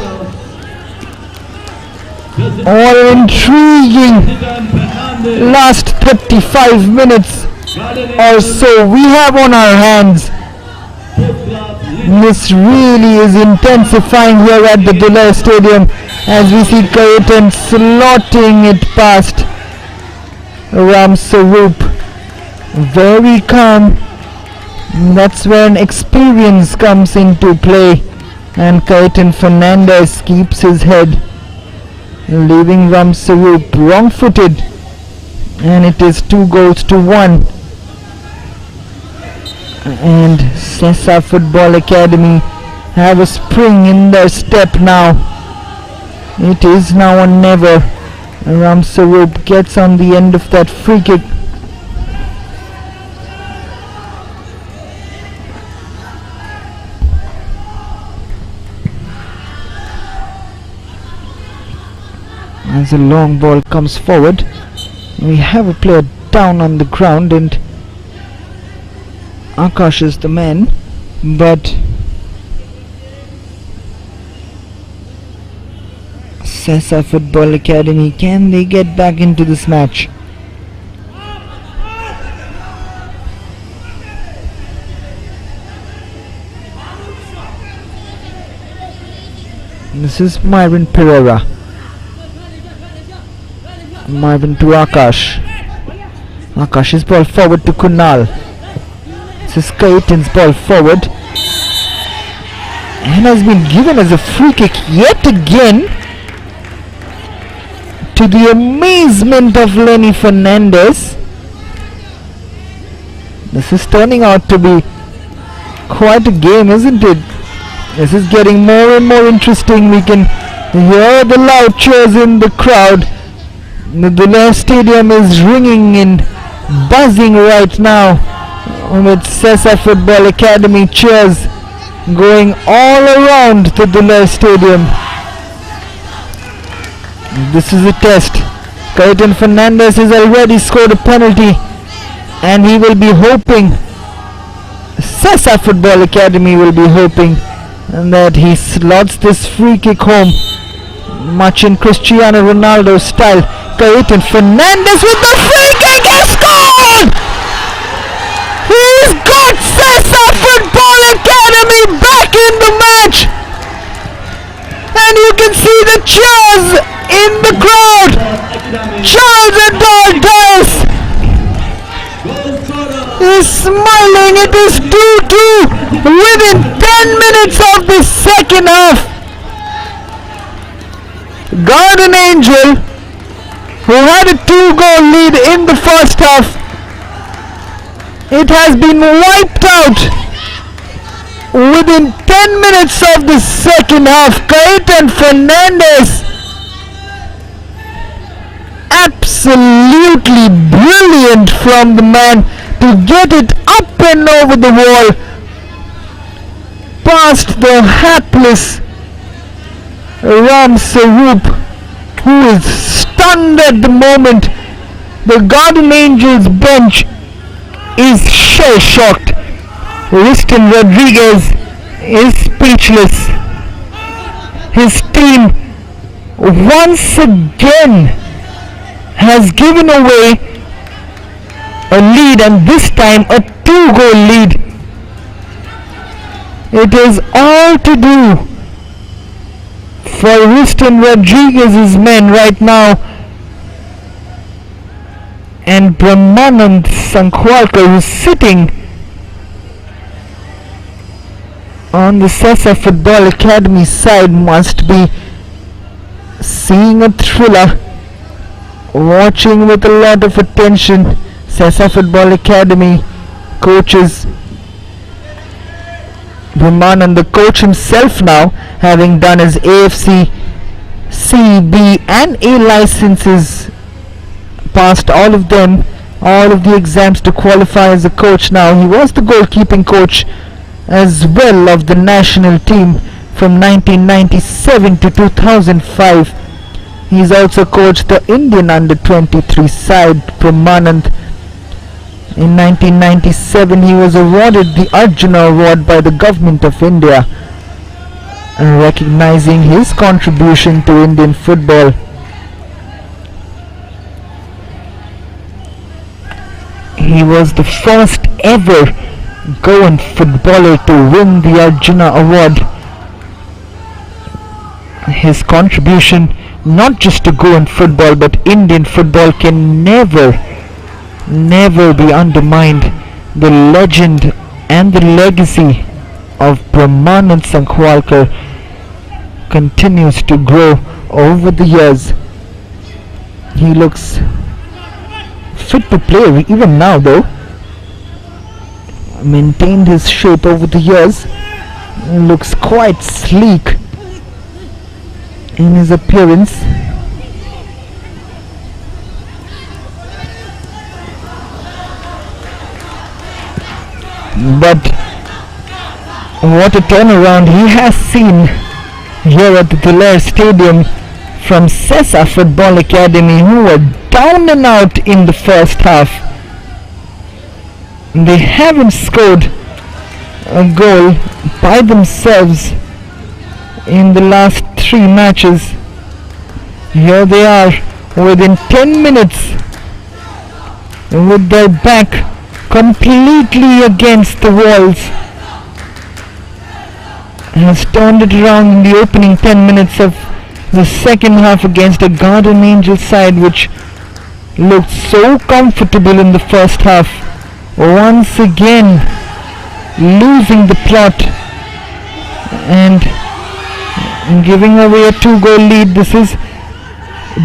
Speaker 1: All intriguing last 35 minutes or so we have on our hands. This really is intensifying here at the Dulles Stadium as we see Gaetan slotting it past Ram Saroop. Very calm. That's when experience comes into play, and Gaetan Fernandez keeps his head, leaving Ram Saroop wrong-footed, and it is 2-1. And SESA Football Academy have a spring in their step now. It is now or never. Ram Saroop gets on the end of that free kick. As a long ball comes forward, we have a player down on the ground, and Akash is the man, but SESA Football Academy. Can they get back into this match? This is Myron Pereira. Myron to Akash. Akash's ball forward to Kunal. This is Kaitan's ball forward. And has been given as a free kick yet again, to the amazement of Lenny Fernandez. This is turning out to be quite a game, isn't it? This is getting more and more interesting. We can hear the loud cheers in the crowd. The stadium is ringing and buzzing right now with SESA Football Academy cheers going all around the Dullar Stadium. This is a test. Kaitan Fernandez has already scored a penalty, and he will be hoping, SESA Football Academy will be hoping, that he slots this free kick home, much in Cristiano Ronaldo style. Kaitan Fernandez with the free kick has scored! He's got SESA Football Academy back in the match! And you can see the cheers in the crowd! Charles Adolphus is smiling. It is 2-2 within 10 minutes of the second half. Garden Angel, who had a 2-goal lead in the first half, it has been wiped out within 10 minutes of the second half. Kaitan Fernandez, absolutely brilliant from the man to get it up and over the wall past the hapless Ram Sarup, who is stunned at the moment. The Garden Angels bench is shell-shocked. Riston Rodriguez is speechless. His team once again has given away a lead, and this time a 2-goal lead. It is all to do for Riston Rodriguez's men right now, and Brahmanand Sankhwalkar, who's sitting on the SESA Football Academy side, must be seeing a thriller, watching with a lot of attention. SESA Football Academy coaches Brahmanand, the coach himself, now having done his AFC, C, B and A licenses, passed all of them, all of the exams to qualify as a coach now. He was the goalkeeping coach as well of the national team from 1997 to 2005. He's also coached the Indian under-23 side. Brahmanand, in 1997 he was awarded the Arjuna Award by the Government of India, recognizing his contribution to Indian football. He was the first ever Goan footballer to win the Arjuna Award. His contribution not just to Goan football but Indian football can never be undermined. The legend and the legacy of Brahmanand Sankhwalkar continues to grow over the years. He looks fit to play even now, though. Maintained his shape over the years. Looks quite sleek in his appearance. But what a turnaround he has seen here at the Dullar Stadium from SESA Football Academy, who were down and out in the first half. They haven't scored a goal by themselves in the last 3 matches. Here they are within 10 minutes with their back completely against the walls. Has turned it around in the opening 10 minutes of the second half against a Garden Angel side which looked so comfortable in the first half. Once again losing the plot and giving away a 2-goal lead. This is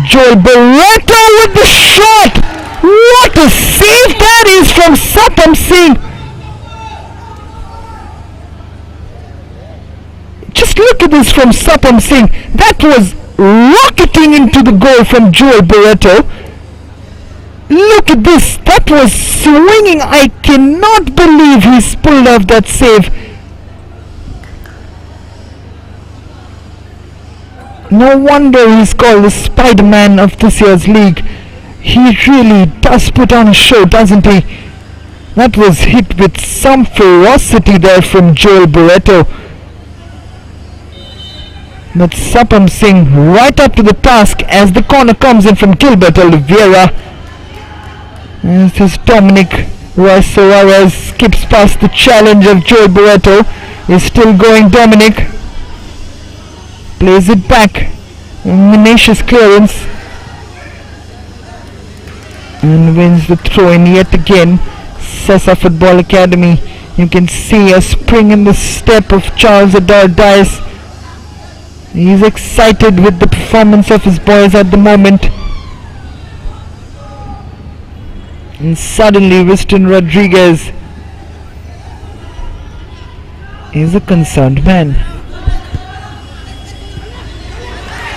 Speaker 1: Joel Barreto with the shot. What a save that is from Satam Singh. Just look at this from Satam Singh. That was rocketing into the goal from Joel Barreto. Look at this. That was swinging. I cannot believe he's pulled off that save. No wonder he's called the Spider-Man of this year's league. He really does put on a show, doesn't he? That was hit with some ferocity there from Joel Barreto. But Sapam Singh right up to the task as the corner comes in from Gilbert Oliveira. This is Dominic Roy Suarez skips past the challenge of Joel Barreto. Is still going Dominic. Plays it back. Menacious clearance. And wins the throw in yet again. SESA Football Academy. You can see a spring in the step of Charles Ador Dias. He's excited with the performance of his boys at the moment. And suddenly Winston Rodriguez is a concerned man.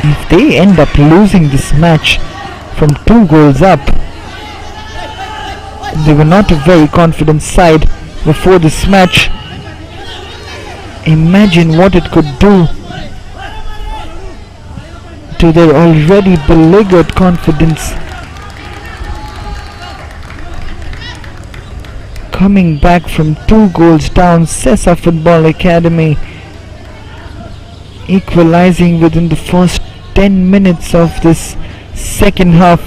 Speaker 1: If they end up losing this match from 2 goals up, they were not a very confident side before this match. Imagine what it could do to their already beleaguered confidence. Coming back from 2 goals down, SESA Football Academy equalizing within the first 10 minutes of this second half.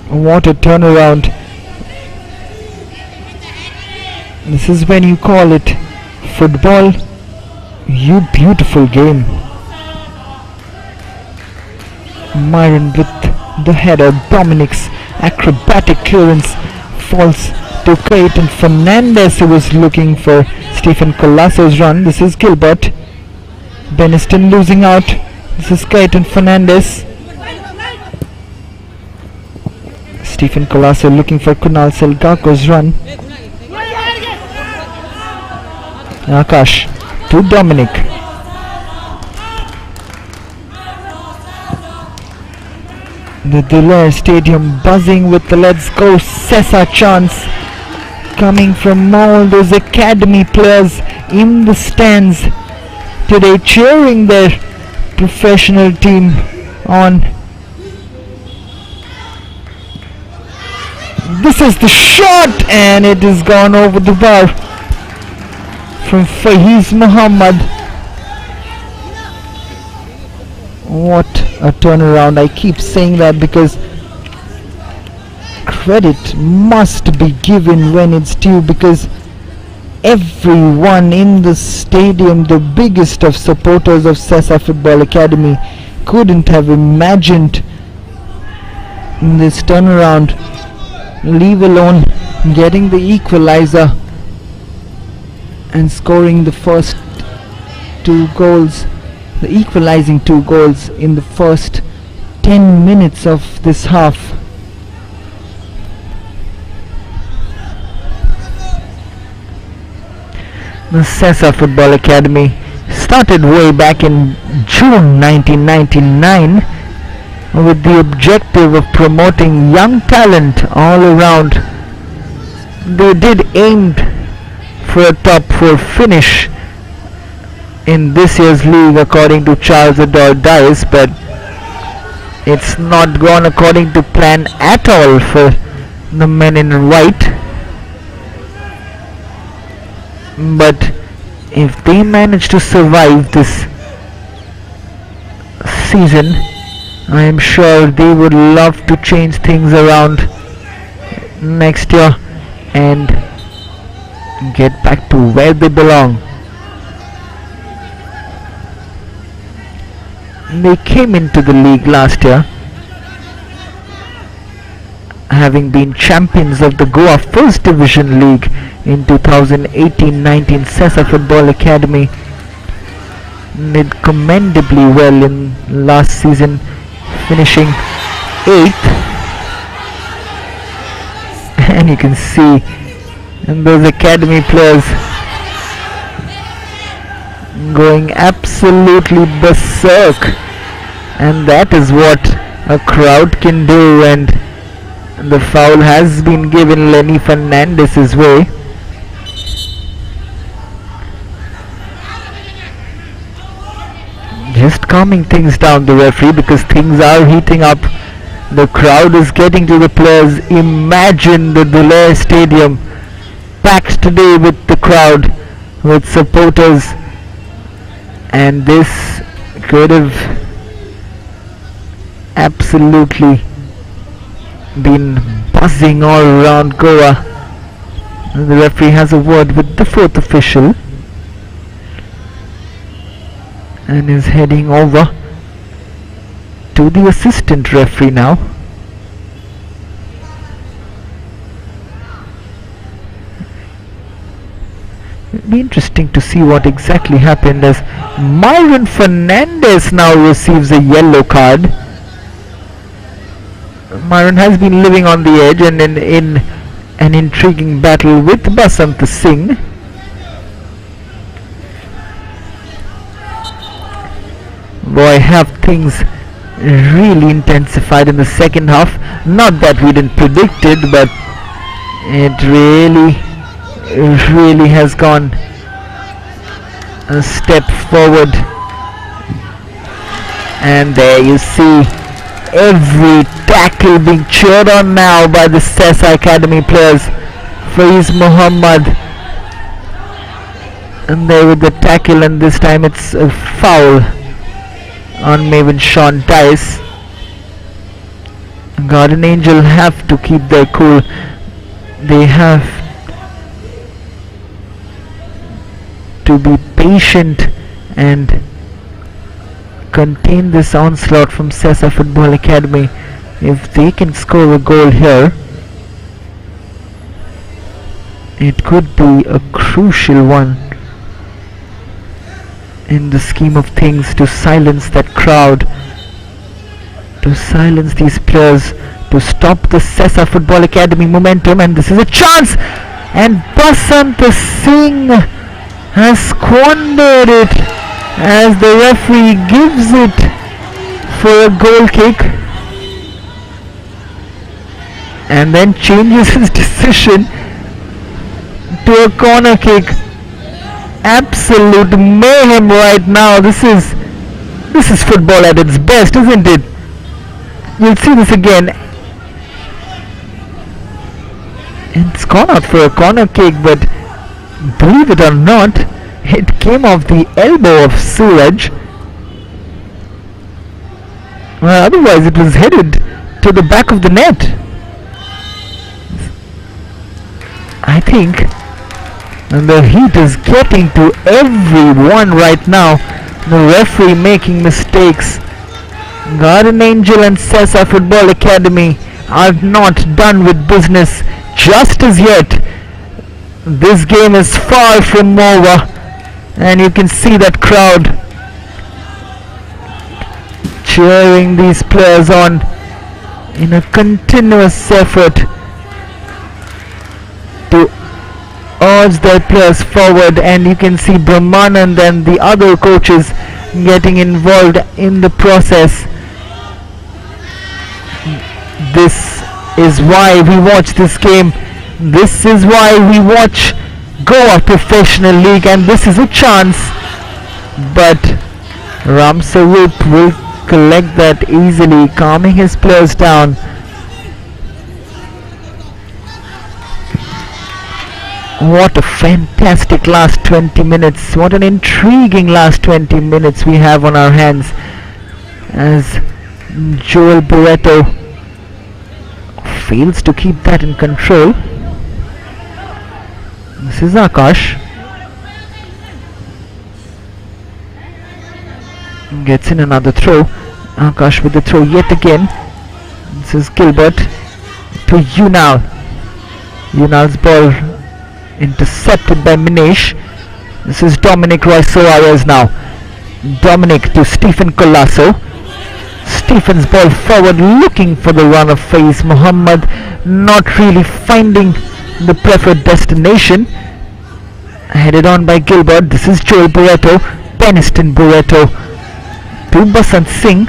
Speaker 1: What a turnaround. This is when you call it football, you beautiful game. Myron with the header, Dominic's acrobatic clearance falls to Clayton Fernandez, who was looking for Stephen Colasso's run. This is Gilbert. Beniston losing out. This is Clayton Fernandez. Stephen Colasso looking for Kunal Selgako's run. Akash to Dominic. The Dulair Stadium buzzing with the Let's Go SESA chants coming from all those academy players in the stands today, cheering their professional team on. This is the shot, and it is gone over the bar from Faiz Muhammad. What a turnaround. I keep saying that because credit must be given when it's due, because everyone in the stadium, the biggest of supporters of SESA Football Academy, couldn't have imagined this turnaround, leave alone getting the equalizer and scoring the first 2 goals, the equalizing 2 goals in the first 10 minutes of this half. The SESA Football Academy started way back in June 1999 with the objective of promoting young talent all around. They did aim for a top 4 finish in this year's league according to Charles Ador Dias, but it's not gone according to plan at all for the men in white. But if they manage to survive this season, I am sure they would love to change things around next year and get back to where they belong. They came into the league last year having been champions of the Goa First Division League in 2018-19 SESA Football Academy. Did commendably well in last season, finishing 8th. And you can see those academy players going absolutely berserk, and that is what a crowd can do. And the foul has been given Lenny Fernandez's way. Just calming things down, the referee, because things are heating up. The crowd is getting to the players. Imagine the Dulay Stadium packed today with the crowd, with supporters, and this could have absolutely been buzzing all around Goa. And the referee has a word with the fourth official and is heading over to the assistant referee now. It'll be interesting to see what exactly happened, as Myron Fernandez now receives a yellow card. Myron has been living on the edge and in an intriguing battle with Basant Singh. Boy, have things really intensified in the second half. Not that we didn't predict it, but it really has gone a step forward. And there you see every tackle being cheered on now by the SESA Academy players. Faiz Muhammad, and there with the tackle, and this time it's a foul on Maven Sean Tice. Garden Angel have to keep their cool. They have to be patient and contain this onslaught from SESA Football Academy. If they can score a goal here, it could be a crucial one in the scheme of things, to silence that crowd, to silence these players, to stop the SESA Football Academy momentum. And this is a chance, and Basant Singh has squandered it as the referee gives it for a goal kick and then changes his decision to a corner kick. Absolute mayhem right now. This is football at its best, isn't it? You'll see this again. It's gone out for a corner kick, but believe it or not, it came off the elbow of Suraj. Well, otherwise it was headed to the back of the net. I think the heat is getting to everyone right now. The referee making mistakes. Garden Angel and SESA Football Academy are not done with business just as yet. This game is far from over, and you can see that crowd cheering these players on in a continuous effort to urge their players forward. And you can see Brahmanand and the other coaches getting involved in the process. This is why we watch this game. This is why we watch Goa Professional League, and this is a chance, but Ram Sarup will collect that easily, calming his players down. What a fantastic last 20 minutes. What an intriguing last 20 minutes we have on our hands, as Joel Barreto fails to keep that in control. This is Akash. Gets in another throw. Akash with the throw yet again. This is Gilbert to Yunal. Yunal's ball intercepted by Minesh. This is Dominic Roy Soares now. Dominic to Stephen Colasso. Stephen's ball forward, looking for the run of Faiz Muhammad, not really finding the preferred destination. Headed on by Gilbert. This is Joel Barreto. Peniston Barreto to Basant Singh.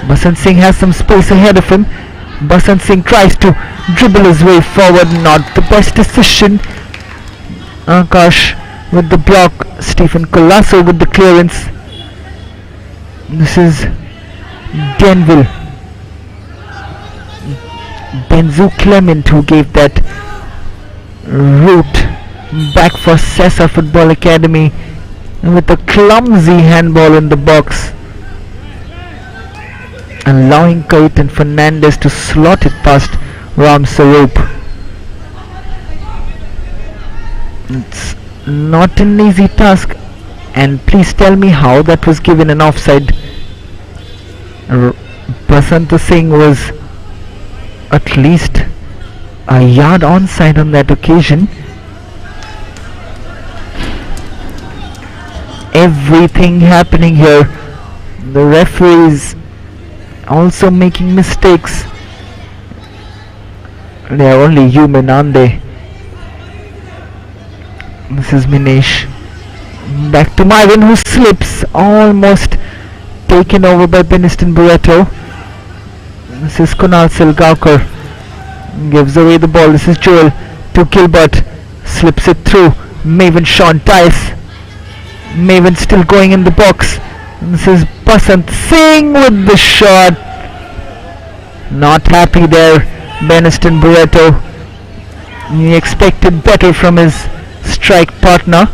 Speaker 1: Basant Singh has some space ahead of him. Basant Singh tries to dribble his way forward, not the best decision. Akash with the block. Stephen Colasso with the clearance. This is Denville. Benzu Clement who gave that route back for SESA Football Academy with a clumsy handball in the box, allowing Kaitan Fernandez to slot it past Ram Saroop. It's not an easy task, and please tell me how that was given an offside. Basant Singh was at least a yard onside on that occasion. Everything happening here. The referees also making mistakes. They are only human, aren't they? This is Minesh. Back to Marvin, who slips, almost taken over by Peniston Barreto. This is Kunal Silgaonkar. Gives away the ball. This is Joel to Gilbert. Slips it through. Maven Sean Tice. Maven still going in the box. This is Basant Singh with the shot. Not happy there, Peniston Barreto. He expected better from his strike partner.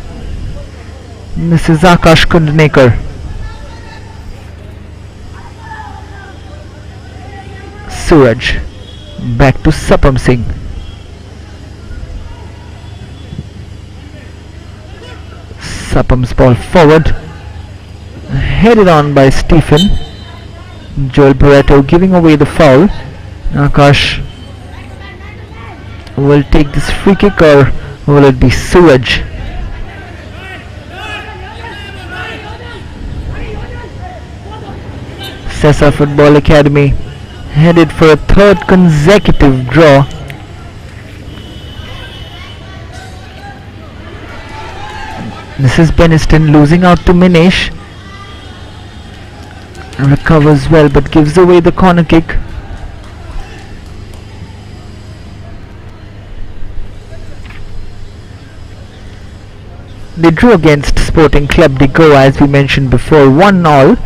Speaker 1: This is Akash Kundnekar. Suraj back to Sapam Singh. Sapam's ball forward, headed on by Stephen. Joel Barreto giving away the foul. Akash will take this free kick, or will it be Suraj? SESA Football Academy headed for a third consecutive draw. This is Peniston losing out to Minesh. Recovers well but gives away the corner kick. They drew against Sporting Club de Goa, as we mentioned before, 1-1.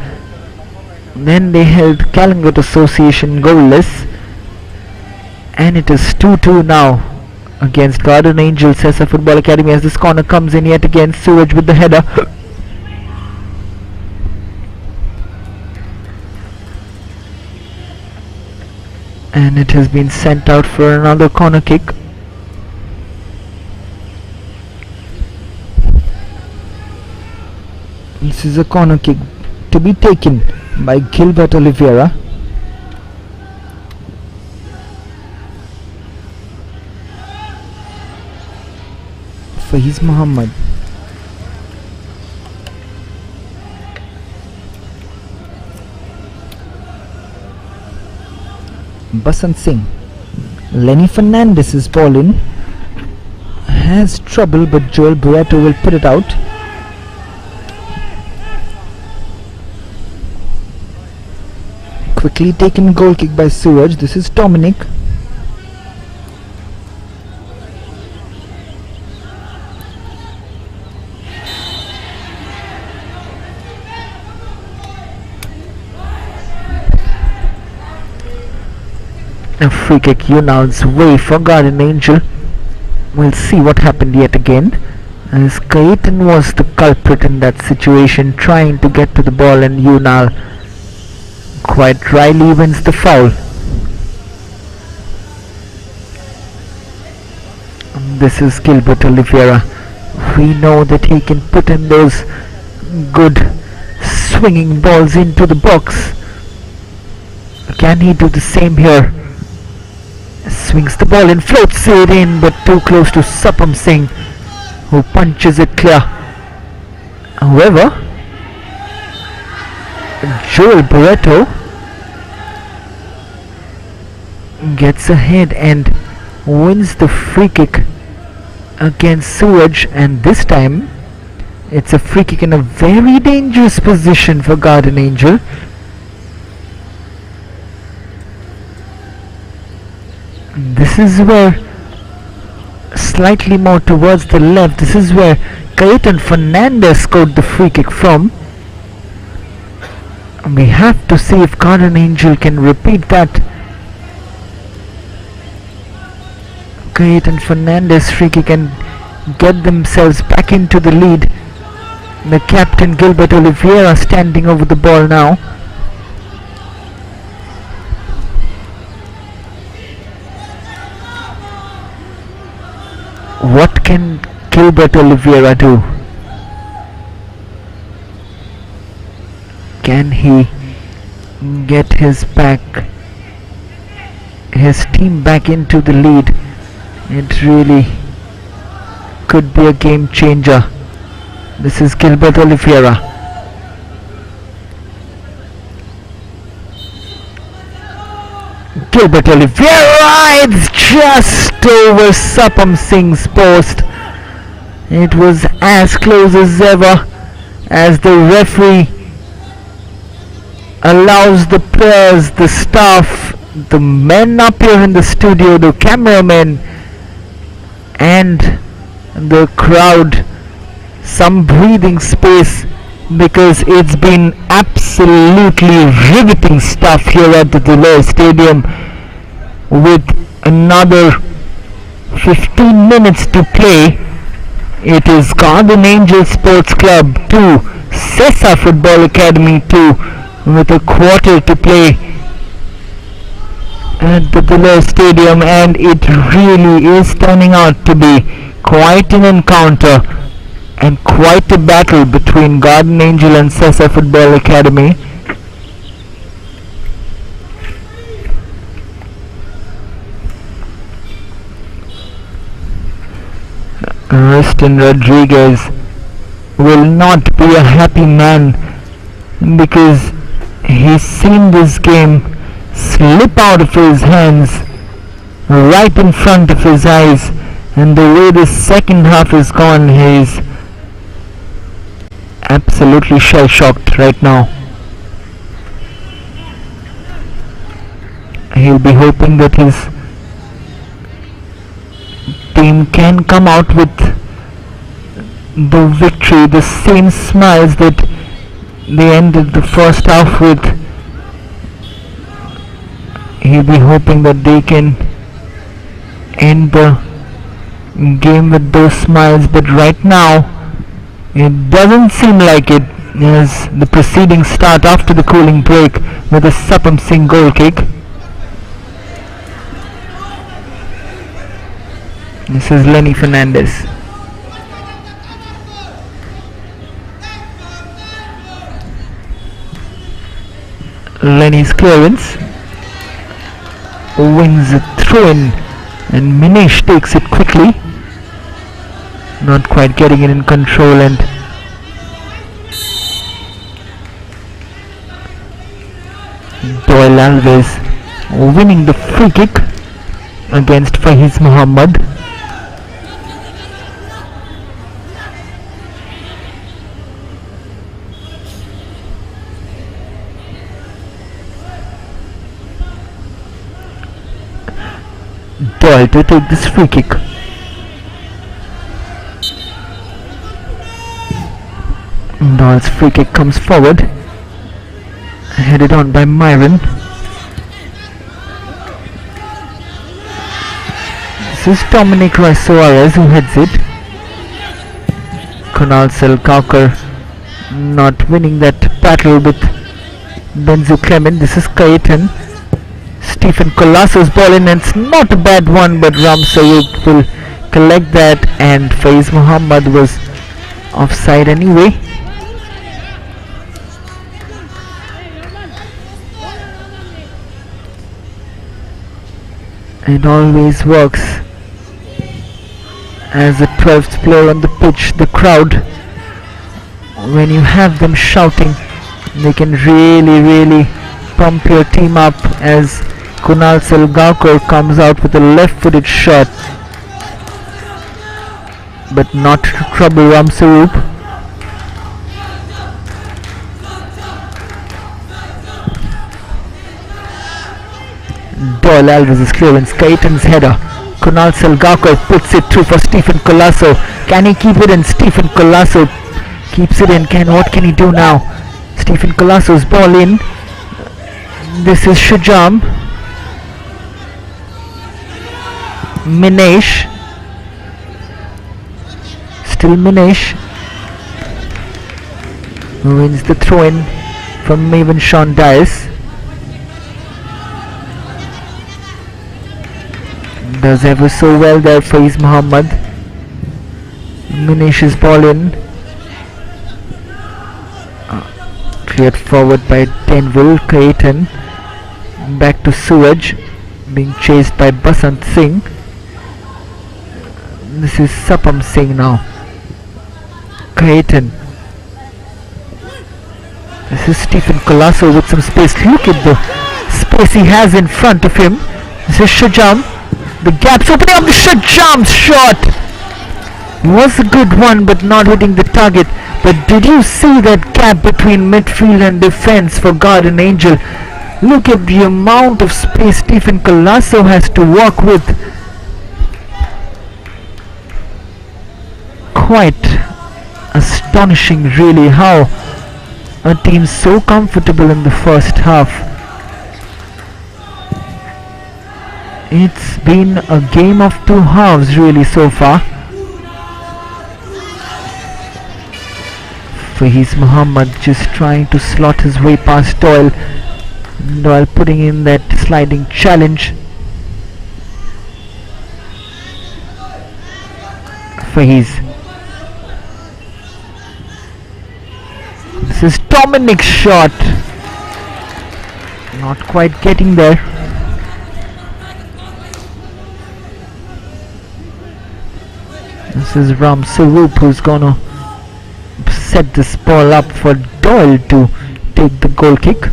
Speaker 1: Then they held Kalangut Association goalless, and it is 2-2 now against Garden Angels SESA Football Academy, as this corner comes in yet again. Suraj with the header. And it has been sent out for another corner kick. This is a corner kick to be taken by Gilbert Oliveira. Faiz Muhammad. Basant Singh. Lenny Fernandez's ball in. Has trouble, but Joel Barreto will put it out. Quickly taken goal kick by Suraj. This is Dominic. A free kick Yunal's way for Garden Angel. We'll see what happened yet again, as Kaitan was the culprit in that situation, trying to get to the ball, and Yunal quite dryly wins the foul. This is Gilbert Oliveira. We know that he can put in those good swinging balls into the box. Can he do the same here? Swings the ball and floats it in, but too close to Sapam Singh, who punches it clear. However, Joel Barreto gets ahead and wins the free kick against Suraj, and this time it's a free kick in a very dangerous position for Garden Angel. This is where, slightly more towards the left, this is where Cayetan Fernandez scored the free kick from. We have to see if Garden Angel can repeat that. Cayetan Fernandez free kick and get themselves back into the lead. The captain Gilbert Oliveira standing over the ball now. What can Gilbert Oliveira do? Can he get his team back into the lead? It really could be a game changer. This is Gilbert Oliveira. Gilbert Oliveira, it's just over Sapam Singh's post. It was as close as ever, as the referee allows the players, the staff, the men up here in the studio, the cameramen and the crowd some breathing space, because it's been absolutely riveting stuff here at the Dhule Stadium, with another 15 minutes to play. It is Garden Angel Sports Club 2, SESA Football Academy 2, with a quarter to play at the Dhule Stadium, and it really is turning out to be quite an encounter and quite a battle between Garden Angel and SESA Football Academy. Rustin Rodriguez will not be a happy man, because he's seen this game slip out of his hands right in front of his eyes, and the way the second half is gone, he's absolutely shell-shocked right now. He'll be hoping that his team can come out with the victory, the same smiles that they ended the first half with. He'll be hoping that they can end the game with those smiles, but right now it doesn't seem like it, as the proceedings start after the cooling break with a Sapam Singh goal kick. This is Lenny Fernandez. Lenny's clearance wins a throw-in, and Minesh takes it quickly, not quite getting it in control, and Doyle Alves winning the free kick against Faiz Muhammad. Doyle to take this free kick. Doyle's free kick comes forward, headed on by Myron. This is Dominic Roy Suarez who heads it. Kunal Selkaukar not winning that battle with Benzu Clement. This is Kaitan. Stephen Colasso's ball in, and it's not a bad one, but Ram Sayoub will collect that, and Faiz Muhammad was offside anyway. It always works as the 12th player on the pitch. The crowd, when you have them shouting, they can really pump your team up, as Kunal Salgaonkar comes out with a left-footed shot, but not to trouble Ram Sayoub. Doyle Alvarez's clearance, Kaitan's header. Kunal Salgaonkar puts it through for Stephen Colasso. Can he keep it in? Stephen Colasso keeps it in. What can he do now? Stephen Colasso's ball in. This is Shujam. Minesh. Still Minesh, who wins the throw-in from Maven Sean Dias. Does ever so well there for Faiz Muhammad. Minesh's ball in. Cleared forward by Denville. Kaitan. Back to Suraj, being chased by Basant Singh. This is Sapam Singh now. Kaitan. This is Stephen Colasso with some space. Look at the space he has in front of him. This is Shujam. The gap's opening up. The Shujam's shot was a good one, but not hitting the target. But did you see that gap between midfield and defense for Garden Angel? Look at the amount of space Stephen Colasso has to work with. Quite astonishing, really, how a team so comfortable in the first half. It's been a game of two halves really so far. Faiz Muhammad just trying to slot his way past Doyle. Doyle putting in that sliding challenge. Faiz. This is Dominic's shot. Not quite getting there. This is Ram Sayoub who's gonna set this ball up for Doyle to take the goal kick.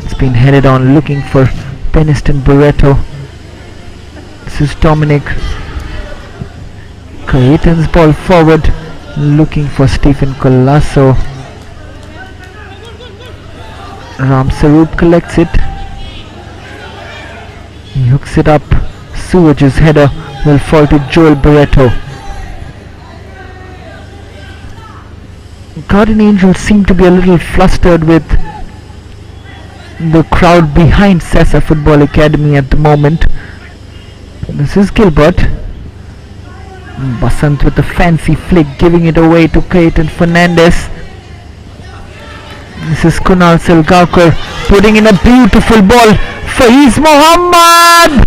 Speaker 1: It's been headed on, looking for Peniston Barreto. This is Dominic. Kaitan's ball forward, looking for Stephen Colasso. Ram Sayoub collects it. He hooks it up. Suraj's header will fall to Joel Barreto. Garden Angels seem to be a little flustered with the crowd behind SESA Football Academy at the moment. This is Gilbert. Basant with a fancy flick, giving it away to Kaitan Fernandez. This is Kunal Salgaonkar putting in a beautiful ball. Faiz Muhammad!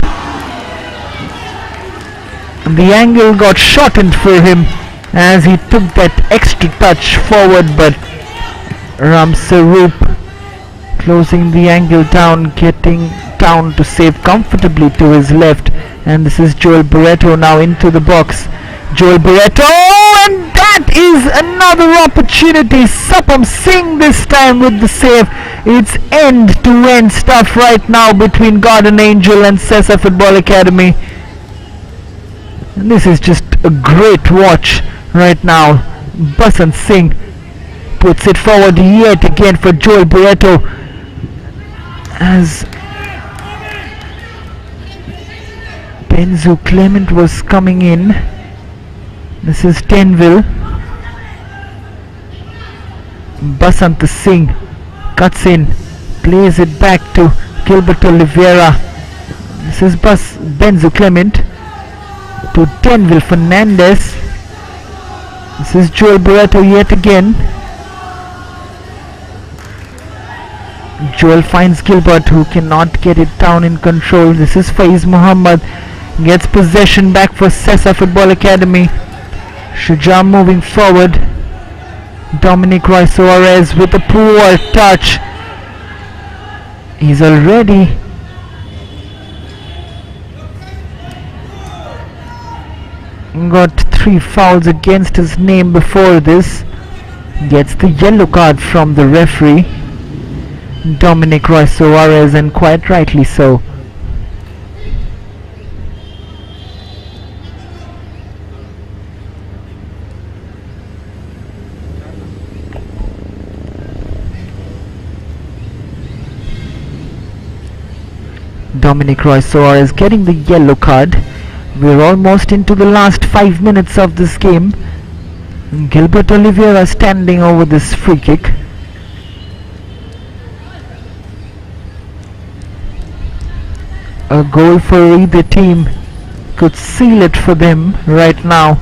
Speaker 1: The angle got shortened for him as he took that extra touch forward, but Ram Sayoub closing the angle down, getting down to save comfortably to his left. And this is Joel Barreto now into the box. Joel Barreto, and that is another opportunity. Sapam Singh this time with the save. It's end-to-end stuff right now between Garden Angel and SESA Football Academy. And this is just a great watch right now. Basant Singh puts it forward yet again for Joel Barreto as Benzu Clement was coming in. This is Denville. Basant Singh cuts in, plays it back to Gilbert Oliveira. This is Benzu Clement to Denville Fernandez. This is Joel Barreto yet again. Joel finds Gilbert, who cannot get it down in control. This is Faiz Muhammad. Gets possession back for SESA Football Academy. Shujam moving forward. Dominic Roy Suarez with a poor touch. He's already got 3 fouls against his name before this. Gets the yellow card from the referee, Dominic Roy Suarez, and quite rightly so. Dominic Roy Suarez getting the yellow card. We're almost into the last 5 minutes of this game. Gilbert Oliveira standing over this free kick. A goal for either team could seal it for them right now.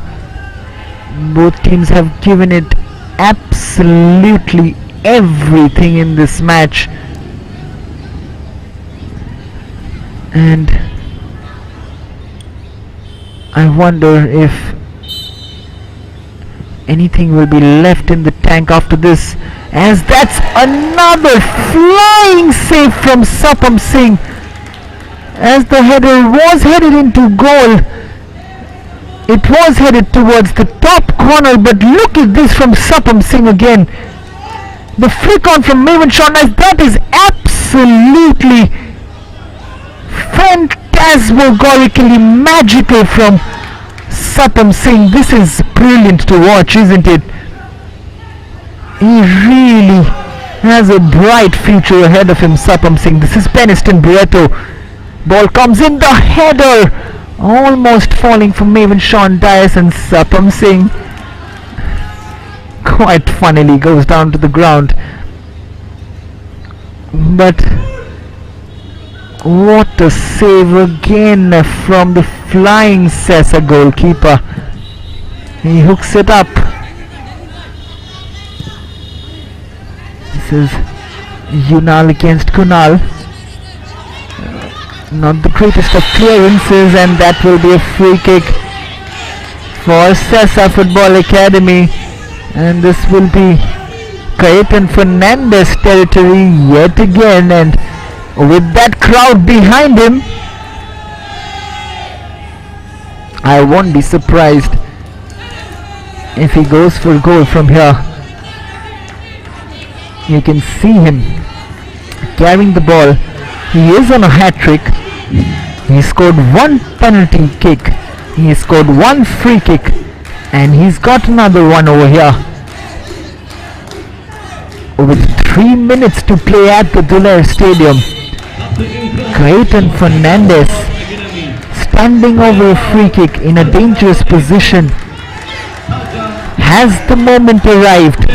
Speaker 1: Both teams have given it absolutely everything in this match. And I wonder if anything will be left in the tank after this, as that's another flying save from Sapam Singh, as the header was headed into goal. It was headed towards the top corner, but look at this from Sapam Singh again. The flick on from Maven Shawn, as that is absolutely phantasmagorically magical from Sapam Singh. This is brilliant to watch, isn't it? He really has a bright future ahead of him, Sapam Singh. This is Peniston Barreto. Ball comes in, the header almost falling for Maven Shawn Dias, and Sapam Singh quite funnily goes down to the ground. But what a save again from the flying SESA goalkeeper. He hooks it up. This is Yunal against Kunal. Not the greatest of clearances, and that will be a free kick for SESA Football Academy, and this will be Cayetan Fernandez territory yet again, and with that crowd behind him, I won't be surprised if he goes for goal from here. You can see him carrying the ball. He is on a hat-trick. He scored 1 penalty kick, he scored 1 free kick, and he's got another one over here. With 3 minutes to play at the Dulair Stadium, Cayetan Fernandez standing over a free kick in a dangerous position. Has the moment arrived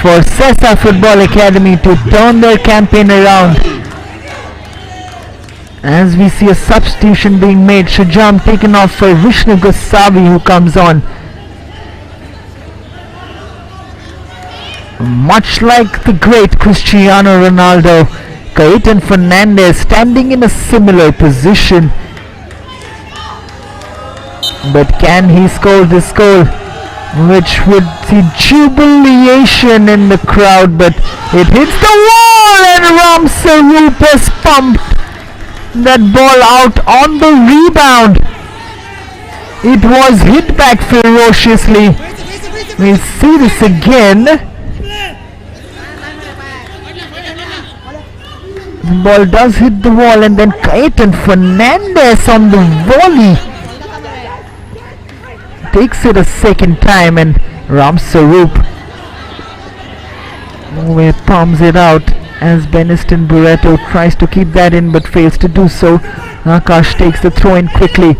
Speaker 1: for SESA Football Academy to turn their campaign around? As we see a substitution being made, Shujam taken off for Vishnu Gosavi, who comes on. Much like the great Cristiano Ronaldo, Cayetan Fernandez standing in a similar position. But can he score this goal, which would see jubilation in the crowd? But it hits the wall, and Ram Sarup has pumped that ball out on the rebound. It was hit back ferociously. We'll see this again. The ball does hit the wall, and then Cayetan Fernandez on the volley takes it a second time, and Ram Sarup palms it out as Peniston Barreto tries to keep that in but fails to do so. Akash takes the throw in quickly.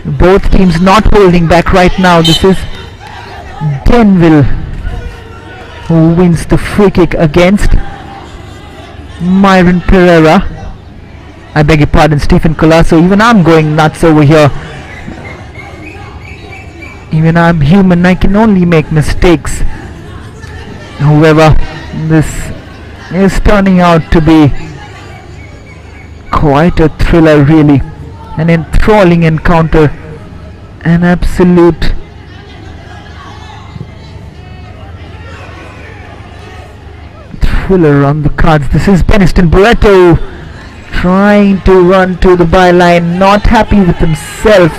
Speaker 1: Both teams not holding back right now. This is Denville who wins the free kick against Myron Pereira. I beg your pardon, Stephen Colasso. Even I'm going nuts over here. Even I'm human, I can only make mistakes. However, this is turning out to be quite a thriller, really. An enthralling encounter. An absolute thriller on the cards. This is Beniston Barreto trying to run to the byline, not happy with himself.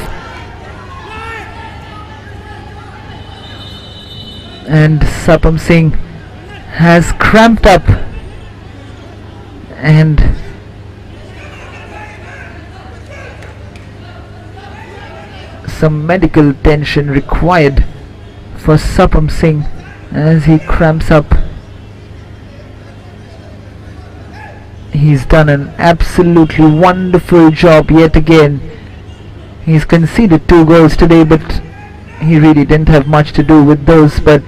Speaker 1: And Sapam Singh has cramped up and some medical attention required for Sapam Singh as he cramps up. He's done an absolutely wonderful job yet again. He's conceded 2 goals today, but he really didn't have much to do with those, but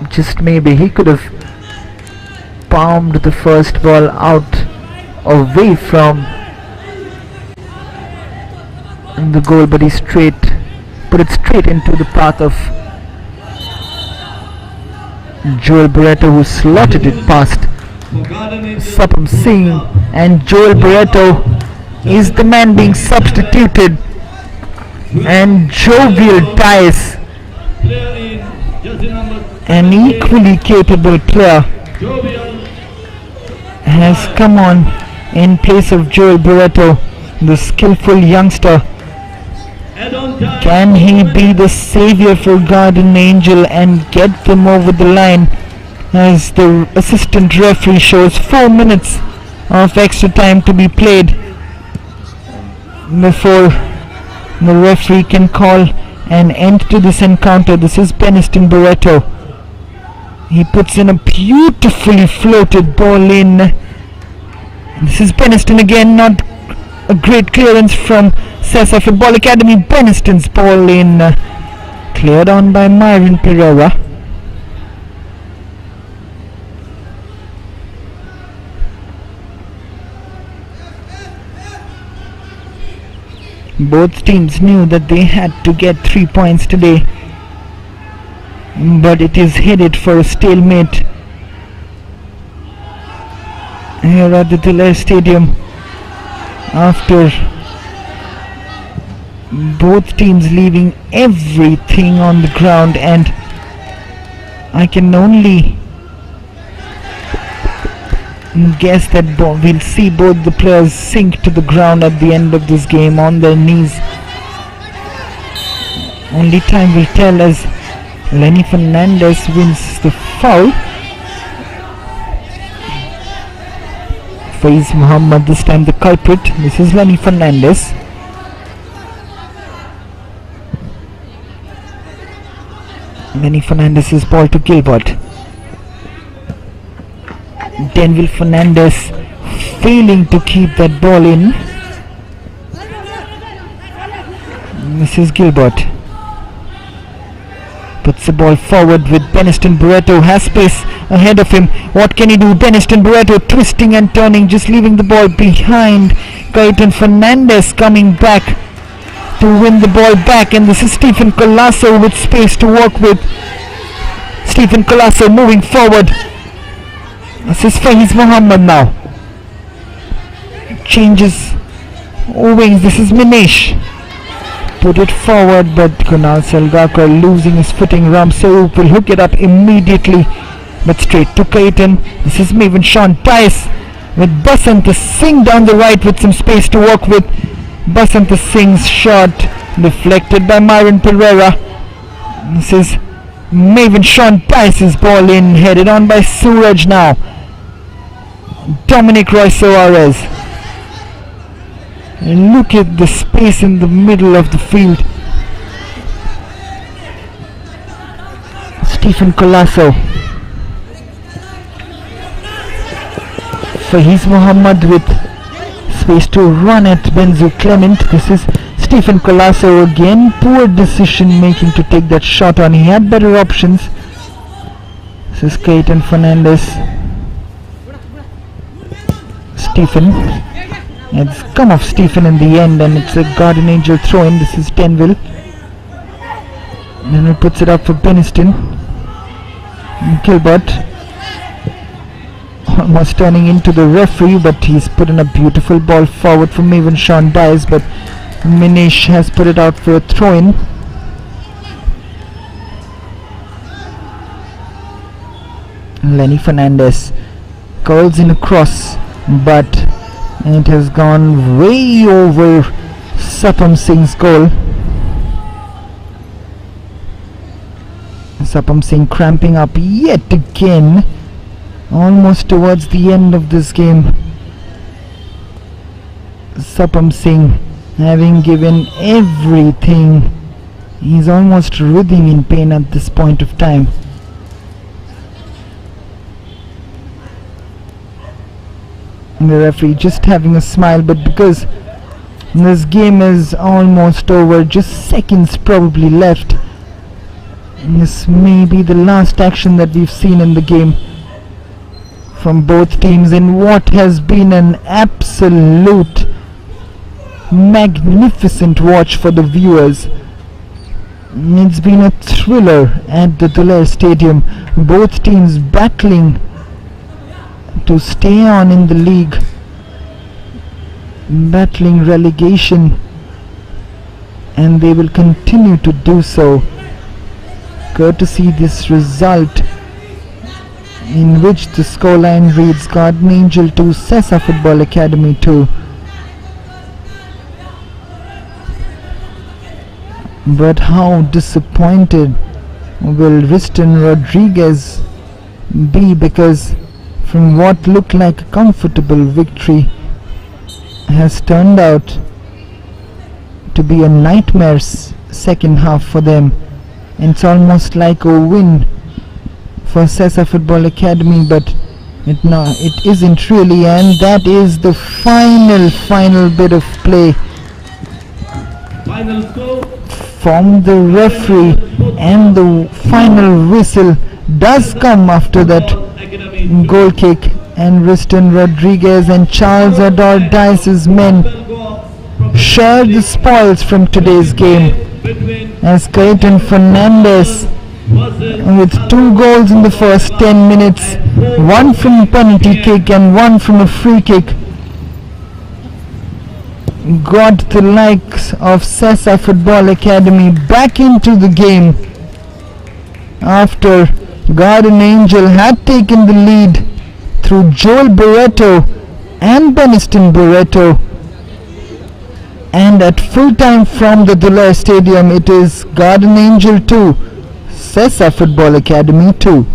Speaker 1: just maybe he could have palmed the first ball out away from the goal, but he put it straight into the path of Joel Barreto, who slotted it past Sapam Singh, and Joel Barreto is the man being substituted, and Jovial Dias, an equally capable player, has come on in place of Joel Barreto, the skillful youngster. Can he be the saviour for Garden Angel and get them over the line, as the assistant referee shows 4 minutes of extra time to be played before the referee can call an end to this encounter. This is Beniston Barreto. He puts in a beautifully floated ball in. This is Beniston again, not a great clearance from SESA Football Academy. Beniston's ball in, cleared on by Myron Pereira. Both teams knew that they had to get 3 points today, but it is headed for a stalemate here at the Dallaire Stadium after both teams leaving everything on the ground, and I can only guess that we'll see both the players sink to the ground at the end of this game on their knees. Only time will tell, as Lenny Fernandez wins the foul. Faiz Muhammad this time the culprit. This is Lenny Fernandez. Lenny Fernandez's ball to Gilbert. Denville Fernandez failing to keep that ball in. This is Gilbert. Puts the ball forward with Beniston Barreto, has space ahead of him. What can he do? Beniston Barreto twisting and turning, just leaving the ball behind. Cayetan Fernandez coming back to win the ball back, and this is Stephen Colasso with space to work with. Stephen Colasso moving forward. This is Faiz Muhammad now. Changes wings. This is Minesh. Put it forward, but Kunal Salgakar losing his footing. Ram Sarup will hook it up immediately, but straight to Cayetan. This is Maven Sean Dias with Basant Singh down the right with some space to work with. Basant Singh's shot deflected by Myron Pereira. This is Maven Sean Dias' ball in, headed on by Suraj now. Dominic Roy Soares. And look at the space in the middle of the field. Stephen Colasso. Faiz Muhammad with space to run at Benzu Clement. This is Stephen Colasso again. Poor decision making to take that shot on. He had better options. This is Cayetan Fernandez. Stephen. It's come off Stephen in the end, and it's a Garden Angel throw-in. This is Denville. Then it puts it up for Beniston. Gilbert almost turning into the referee, but he's put in a beautiful ball forward for Maven Sean Bias, but Minish has put it out for a throw-in. Lenny Fernandez curls in a cross, but it has gone way over Sapam Singh's goal. Sapam Singh cramping up yet again, almost towards the end of this game. Sapam Singh having given everything. He's almost writhing in pain at this point of time. And the referee just having a smile, but because this game is almost over, just seconds probably left, this may be the last action that we've seen in the game from both teams in what has been an absolute magnificent watch for the viewers. It's been a thriller at the Dulair Stadium, both teams battling to stay on in the league, battling relegation, and they will continue to do so, courtesy this result, in which the scoreline reads Garden Angel 2, SESA Football Academy 2. But how disappointed will Riston Rodriguez be, because from what looked like a comfortable victory has turned out to be a nightmare second half for them. And it's almost like a win for SESA Football Academy, but it isn't really, and that is the final bit of play from the referee, and the final whistle does come after that goal kick, and Riston Rodriguez and Charles Ador Dice's men share the spoils from today's game, as Clayton Fernandez with 2 goals in the first 10 minutes, 1 from a penalty kick and 1 from a free kick, got the likes of SESA Football Academy back into the game after Garden Angel had taken the lead through Joel Barreto and Beniston Barreto. And at full time from the Dulair Stadium, it is Garden Angel 2, SESA Football Academy 2.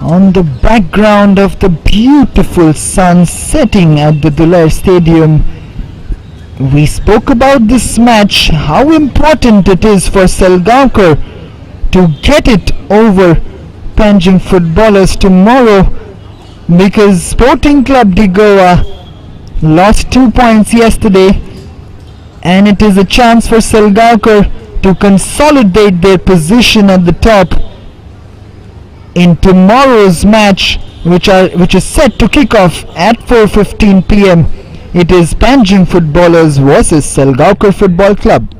Speaker 1: On the background of the beautiful sun setting at the Dulair Stadium, we spoke about this match, how important it is for Salgaonkar to get it over Panjim footballers tomorrow, because Sporting Club de Goa lost 2 points yesterday, and it is a chance for Salgaonkar to consolidate their position at the top in tomorrow's match, which is set to kick off at 4:15 p.m. It is Panjim footballers versus Salgaonkar Football Club.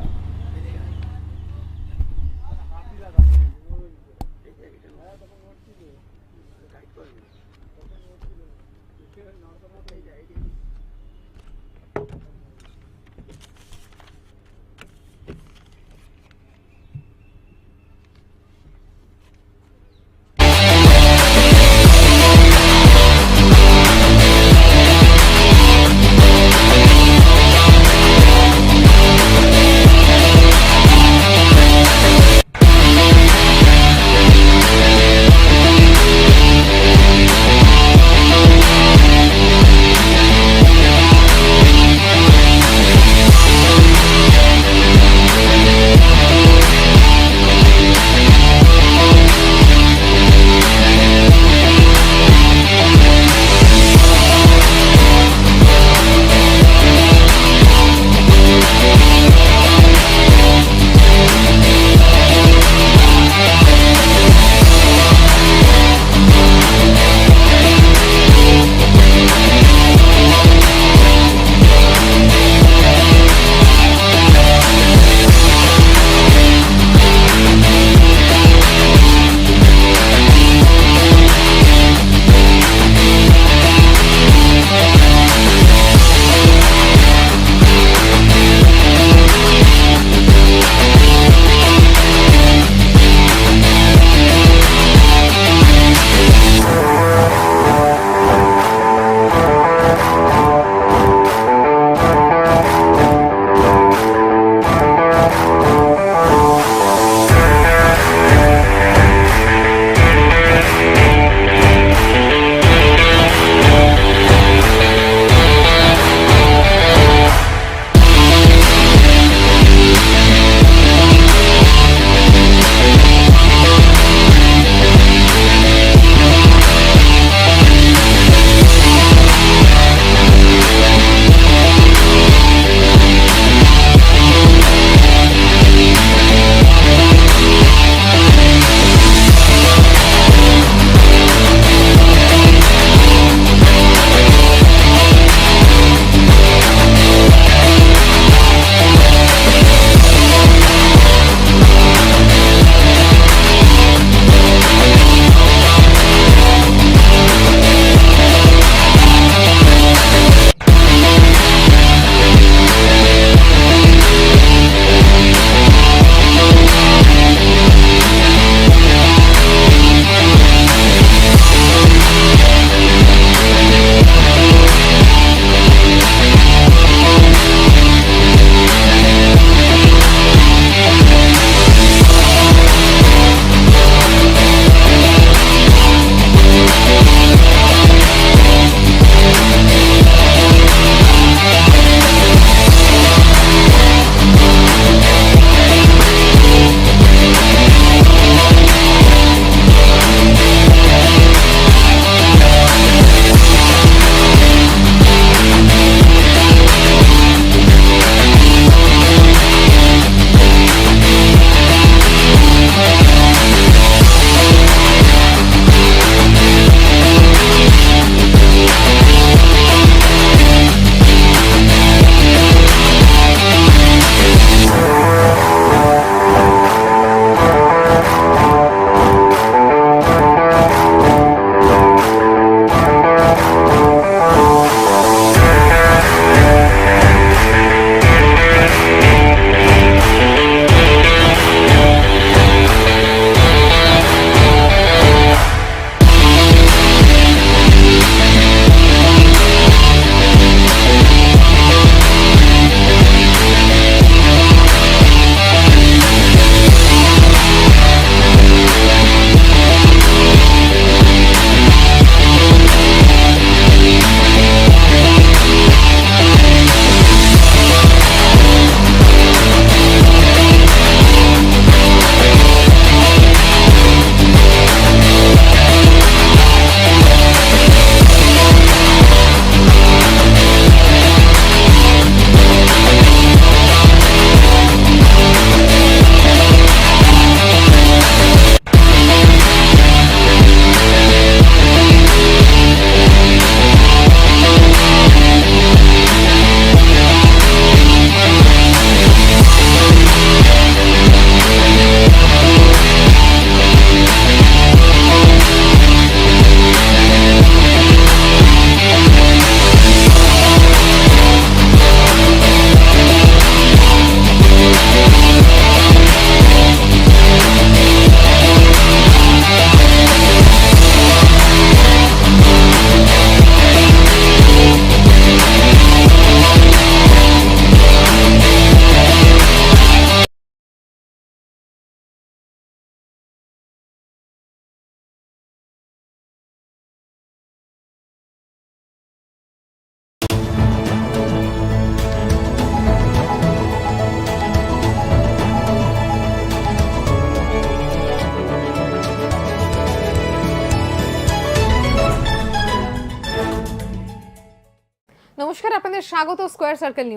Speaker 2: স্বাগত square circle news.